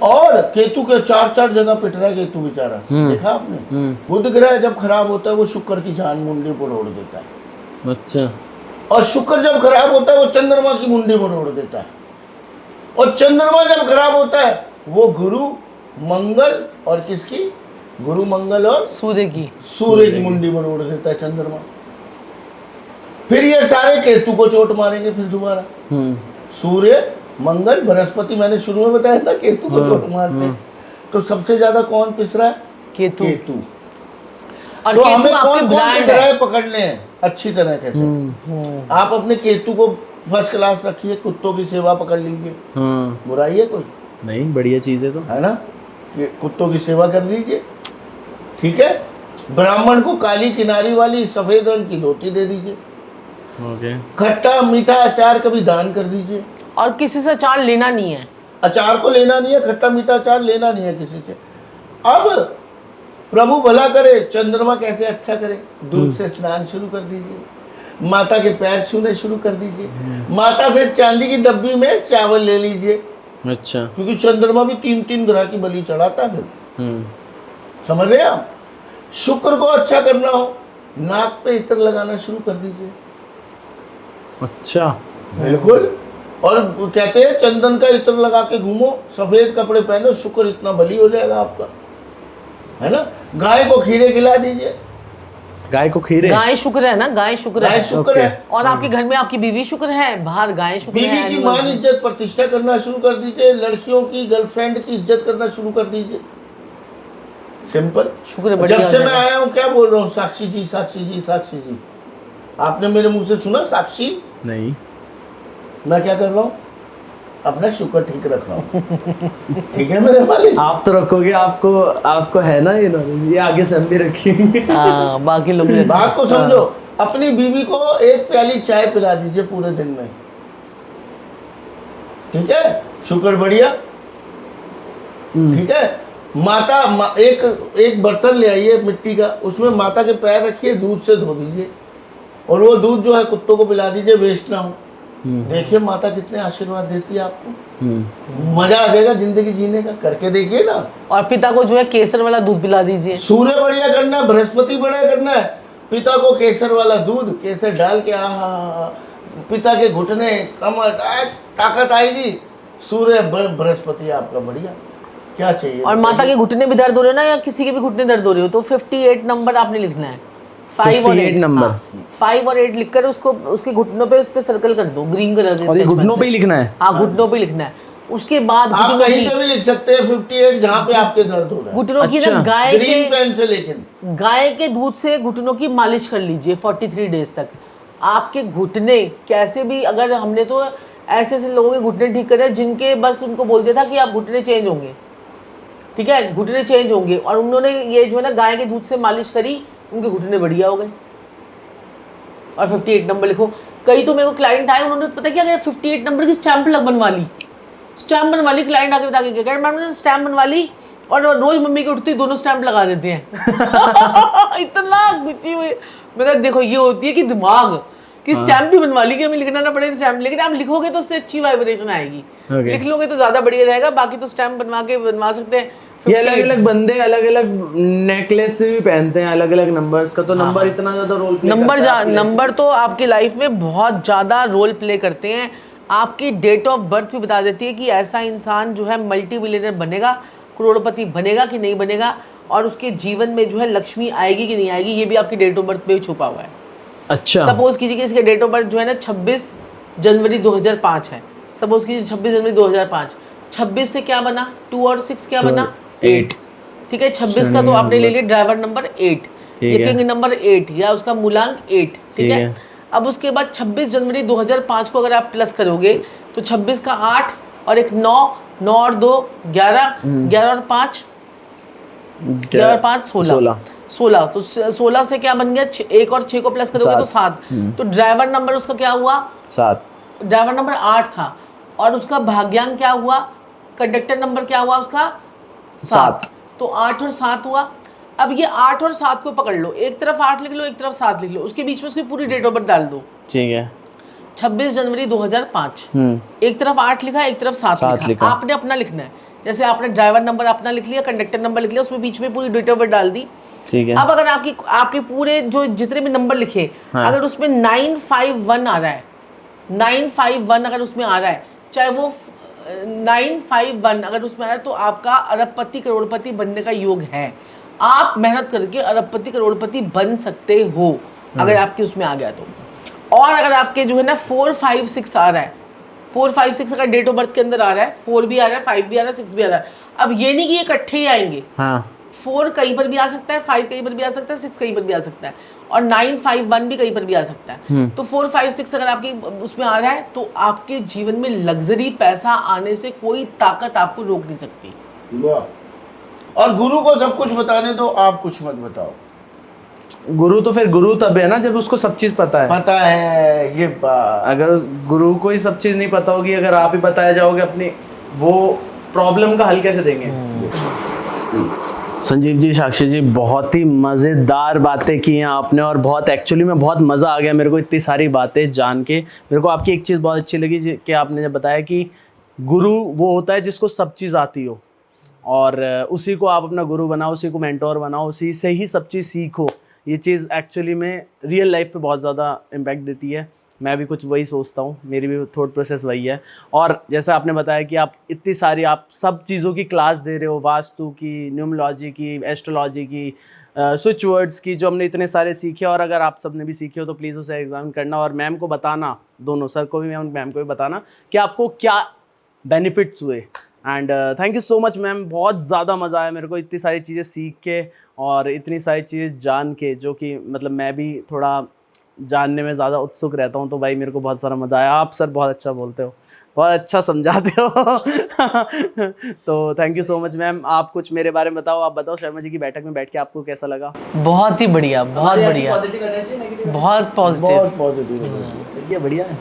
और केतु के 4 जगह पिट रहा है केतु बेचारा, देखा आपने। बुध ग्रह जब खराब होता है वो शुक्र की जान मुंडी पर ओढ़ देता है। अच्छा। और शुक्र जब खराब होता है वो चंद्रमा की मुंडी पर ओढ़ देता है। और चंद्रमा जब खराब होता है वो गुरु, मंगल और किसकी, गुरु, मंगल और सूर्य की मुंडी पर ओढ़ देता है चंद्रमा। फिर ये सारे केतु को चोट मारेंगे फिर दोबारा। सूर्य, मंगल, बृहस्पति, मैंने शुरू में बताया था केतु को चोट मारते हैं। तो सबसे ज्यादा कौन पिस रहा है, केतु। और तो केतु हमें आपके कौन कौन से ब्रांड ग्रह है। पकड़ने हैं अच्छी तरह कैसे। आप अपने केतु को फर्स्ट क्लास रखिए, कुत्तों की सेवा पकड़ लीजिए, बुराई है कोई, नहीं, बढ़िया चीज है तो, है ना, कि कुत्तों की सेवा कर लीजिए। ठीक है, ब्राह्मण को काली किनारी वाली सफेद रंग की धोती दे दीजिए। ओके। खट्टा मीठा अचार कभी दान कर दीजिए। और किसी से अचार लेना नहीं है, अचार को लेना नहीं है, खट्टा मीठा अचार लेना नहीं है किसी से। अब प्रभु भला करे, चंद्रमा कैसे अच्छा करे, दूध से स्नान शुरू कर दीजिए, माता के पैर छूने शुरू कर दीजिए, माता से चांदी की डब्बी में चावल ले लीजिए। अच्छा। क्योंकि चंद्रमा भी 3 ग्रह की बलि चढ़ाता है। समझ रहे हैं आप। शुक्र को अच्छा करना हो, नाक पे इत्र लगाना शुरू कर दीजिए। अच्छा। बिल्कुल। और कहते हैं चंदन का इत्र लगा के घूमो, सफेद कपड़े पहनो, शुक्र इतना बली हो जाएगा आपका, है ना। गाय को खीरे खिला दीजिए। गाय को खीरे, गाय शुक्र है ना, गाय शुक्र गाय है। शुक्र है। और आपके घर में आपकी बीवी शुक्र है, बाहर गाय शुक्र है। बीवी की मान इज्जत प्रतिष्ठा करना शुरू कर दीजिए, लड़कियों की गर्लफ्रेंड की इज्जत करना शुरू कर दीजिए। सिंपल। शुक्र। जब से मैं आया हूँ क्या बोल रहा हूँ, साक्षी जी, साक्षी जी, साक्षी जी। आपने मेरे मुंह से सुना साक्षी? नहीं। मैं क्या कर रहा हूँ, अपना शुक्र ठीक रख रहा हूँ। ठीक है मेरे मालिक। आप तो रखोगे, आपको है ना ये आगे से हम भी रखेंगे। बाकी लोग बात को समझो। अपनी बीवी को 1 प्याली चाय पिला दीजिए पूरे दिन में। ठीक है, शुक्र बढ़िया। ठीक है, एक बर्तन ले आइए मिट्टी का, उसमें माता के पैर रखिए, दूध से धो दीजिए, और वो दूध जो है कुत्तों को पिला दीजिए, वेस्ट ना हो। देखिए माता कितने आशीर्वाद देती है आपको, मजा आ जाएगा जिंदगी जीने का, करके देखिए ना। और पिता को जो है केसर वाला दूध पिला दीजिए। सूर्य बढ़िया करना है, बृहस्पति बढ़िया करना है, पिता को केसर वाला दूध, केसर डाल के पिता के घुटने कमर ताकत आएगी। सूर्य बृहस्पति आपका बढ़िया, क्या चाहिए। और माता के घुटने भी दर्द हो रहे हो ना, या किसी के भी घुटने दर्द हो रहे हो, तो 58 नंबर आपने लिखना है। 5 और 8 नंबर 5 और 8 लिखकर उसको उसके घुटनों पे उस पे सर्कल कर दो ग्रीन कलर के। और ये घुटनों पे ही लिखना है? हाँ, घुटनों पे लिखना है। उसके बाद आप कहीं पे भी लिख सकते हैं 58 जहाँ पे आपके दर्द हो रहा है। घुटनों की ना ग्रीन पेन से, लेकिन गाय के दूध से घुटनों की मालिश कर लीजिए 43 डेज तक। आपके घुटने कैसे भी, अगर हमने तो ऐसे ऐसे लोगों के घुटने ठीक करे जिनके बस उनको बोल दिया था कि आप घुटने चेंज होंगे, ठीक है, घुटने चेंज होंगे, और उन्होंने ये जो है ना गाय के दूध से मालिश करी, उनके घुटने बढ़िया हो गए। और 58 नंबर लिखो। कई तो मेरे को क्लाइंट आए, उन्होंने पता क्या किया, 58 नंबर की स्टैंप बनवा ली। स्टैंप बनवा ली, क्लाइंट आके बता के क्या, मैम ने स्टैंप बनवा ली और रोज मम्मी की उठती दोनों स्टैंप लगा देते हैं। इतना गुस्सी हुई। मैं देखो ये होती है कि दिमाग कि स्टैंप भी बनवा ली कि हमें लिखना ना पड़े स्टैंप, लेकिन आप लिखोगे तो उससे अच्छी वाइब्रेशन आएगी। लिख लोगे तो ज्यादा बढ़िया रहेगा। बाकी तो स्टैंप बनवा सकते हैं। ये अलग अलग बंदे अलग अलग नेकलेस भी पहनते हैं अलग अलग नंबर्स का, तो नंबर इतना ज्यादा रोल प्ले नंबर तो आपकी लाइफ में बहुत ज्यादा रोल प्ले करते हैं। आपकी डेट ऑफ बर्थ भी बता देती है कि ऐसा इंसान जो है मल्टी बिलियनर बनेगा, करोड़पति बनेगा कि नहीं बनेगा, और उसके जीवन में जो है लक्ष्मी आएगी कि नहीं आएगी, ये भी आपकी डेट ऑफ बर्थ पे छुपा हुआ है। अच्छा, सपोज कीजिए कि इसके डेट ऑफ बर्थ जो है ना 26 जनवरी 2005 है। सपोज कीजिए 26 जनवरी 2005, 26 से क्या बना, 2 और 6 क्या बना, 8। ठीक है, 26 का तो आपने ले लिया ड्राइवर नंबर 8, ये किंग नंबर 8 या उसका मूलांक 8। ठीक है, अब उसके बाद 26 जनवरी 2005 को अगर आप प्लस करोगे तो 26 का 8 और एक 9, 9 और 2 11, 11 और 5 11 और 5 16, तो 16 से क्या बन गया, 1 और 6 को प्लस करोगे तो 7। तो ड्राइवर नंबर उसका क्या हुआ, 7। ड्राइवर नंबर 8 था, और उसका भाग्यांक क्या हुआ, कंडक्टर नंबर क्या हुआ उसका 7। तो 8 और 7 हुआ। अब ये 8 और 7 को पकड़ लो, एक तरफ 8 लिख लो, एक तरफ 7 लिख लो, उसके बीच में उसकी पूरी डेट ऑफ बर्थ डाल दो। ठीक है, 26 जनवरी 2005, एक तरफ 8 लिखा, एक तरफ 7 लिखा। आपने अपना लिखना है, जैसे आपने ड्राइवर नंबर अपना लिख लिया, कंडक्टर नंबर लिख लिया, उसमें बीच में पूरी डेट ऑफ बर्थ डाल दी। ठीक है, अब अगर आपके पूरे जो जितने भी नंबर लिखे, अगर उसमें 951 आ रहा है, 951 अगर उसमें आ रहा है, चाहे वो 951 अगर उसमें आ रहा है, तो आपका अरबपति करोड़पति बनने का योग है। आप मेहनत करके अरबपति करोड़पति बन सकते हो अगर आपके उसमें आ गया तो। और अगर आपके जो है ना 4 5 6 आ रहा है, 4 5 6 अगर डेट ऑफ बर्थ के अंदर आ रहा है, 4 भी आ रहा है, 5 भी आ रहा है, 6 भी आ रहा है, अब ये नहीं कि ये इकट्ठे ही आएंगे। 4 कहीं पर भी आ सकता है, 5 कहीं पर भी आ सकता है, 6 कहीं पर भी आ सकता है, और 951 भी कहीं पर भी आ सकता है। तो 4 5 6 अगर आपके उसमें आ रहा है तो आपके जीवन में लग्जरी पैसा आने से कोई ताकत आपको रोक नहीं सकती। और गुरु को सब कुछ बताने दो, आप कुछ मत बताओ। गुरु तो फिर गुरु तब है ना जब उसको सब चीज पता है। पता है ये बात। अगर गुरु को ही सब चीज नहीं पता होगी, अगर आप ही बताया जाओगे अपनी, वो प्रॉब्लम का हल कैसे देंगे। संजीव जी, साक्षी जी, बहुत ही मज़ेदार बातें की हैं आपने, और बहुत एक्चुअली में बहुत मज़ा आ गया मेरे को इतनी सारी बातें जान के। मेरे को आपकी एक चीज़ बहुत अच्छी लगी कि आपने जब बताया कि गुरु वो होता है जिसको सब चीज़ आती हो, और उसी को आप अपना गुरु बनाओ, उसी को मेंटोर बनाओ, उसी से ही सब चीज़ सीखो। ये चीज़ एक्चुअली में रियल लाइफ पे बहुत ज़्यादा इम्पैक्ट देती है। मैं भी कुछ वही सोचता हूँ, मेरी भी थॉट प्रोसेस वही है। और जैसा आपने बताया कि आप इतनी सारी आप सब चीज़ों की क्लास दे रहे हो, वास्तु की, न्यूमरोलॉजी की, एस्ट्रोलॉजी की, स्विच वर्ड्स की, जो हमने इतने सारे सीखे, और अगर आप सब ने भी सीखे हो तो प्लीज़ उसे एग्जाम करना, और मैम को बताना, दोनों सर को भी मैम को भी बताना कि आपको क्या बेनिफिट्स हुए। And thank you so much ma'am, बहुत ज़्यादा मज़ा आया मेरे को इतनी सारी चीज़ें सीख के और इतनी सारी चीज़ें जान के, जो कि मतलब मैं भी थोड़ा जानने में ज़्यादा उत्सुक रहता हूँ। तो भाई मेरे को बहुत सारा मज़ा आया। आप सर बहुत अच्छा बोलते हो, बहुत अच्छा समझाते हो। तो thank you so much ma'am. आप कुछ मेरे बारे में बताओ, आप बताओ शर्मा जी की बैठक में बैठ के आपको कैसा लगा। बहुत ही बढ़िया, बहुत बढ़िया, बहुत पॉजिटिव, सही है, बढ़िया है।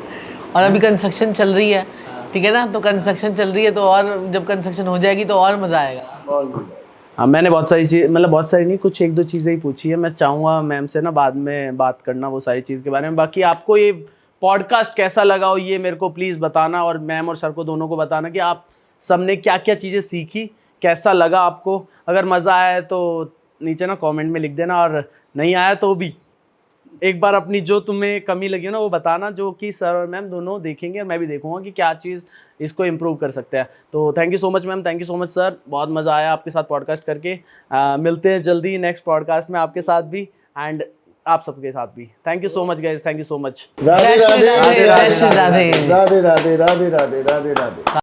और अभी कंस्ट्रक्शन चल रही है, ठीक है ना, तो कंस्ट्रक्शन चल रही है, तो और जब कंस्ट्रक्शन हो जाएगी तो और मज़ा आएगा। हाँ, मैंने बहुत सारी चीज़, मतलब बहुत सारी नहीं, कुछ 1-2 चीज़ें ही पूछी है। मैं चाहूँगा मैम से ना बाद में बात करना वो सारी चीज़ के बारे में। बाकी आपको ये पॉडकास्ट कैसा लगा हो ये मेरे को प्लीज़ बताना, और मैम और सर को दोनों को बताना कि आप सबने क्या क्या चीज़ें सीखी, कैसा लगा आपको। अगर मज़ा आया है तो नीचे ना कमेंट में लिख देना, और नहीं आया तो भी एक बार अपनी जो तुम्हें कमी लगी हो ना वो बताना, जो कि सर और मैम दोनों देखेंगे और मैं भी देखूंगा कि क्या चीज़ इसको इम्प्रूव कर सकते हैं। तो thank you so much ma'am, thank you so much sir, बहुत मज़ा आया आपके साथ पॉडकास्ट करके। मिलते हैं जल्दी नेक्स्ट पॉडकास्ट में आपके साथ भी एंड आप सबके साथ भी। Thank you so much guys, thank you so much. Radhe जय श्री राधे राधे, जय श्री राधे। राधे राधे राधे राधे राधे राधे।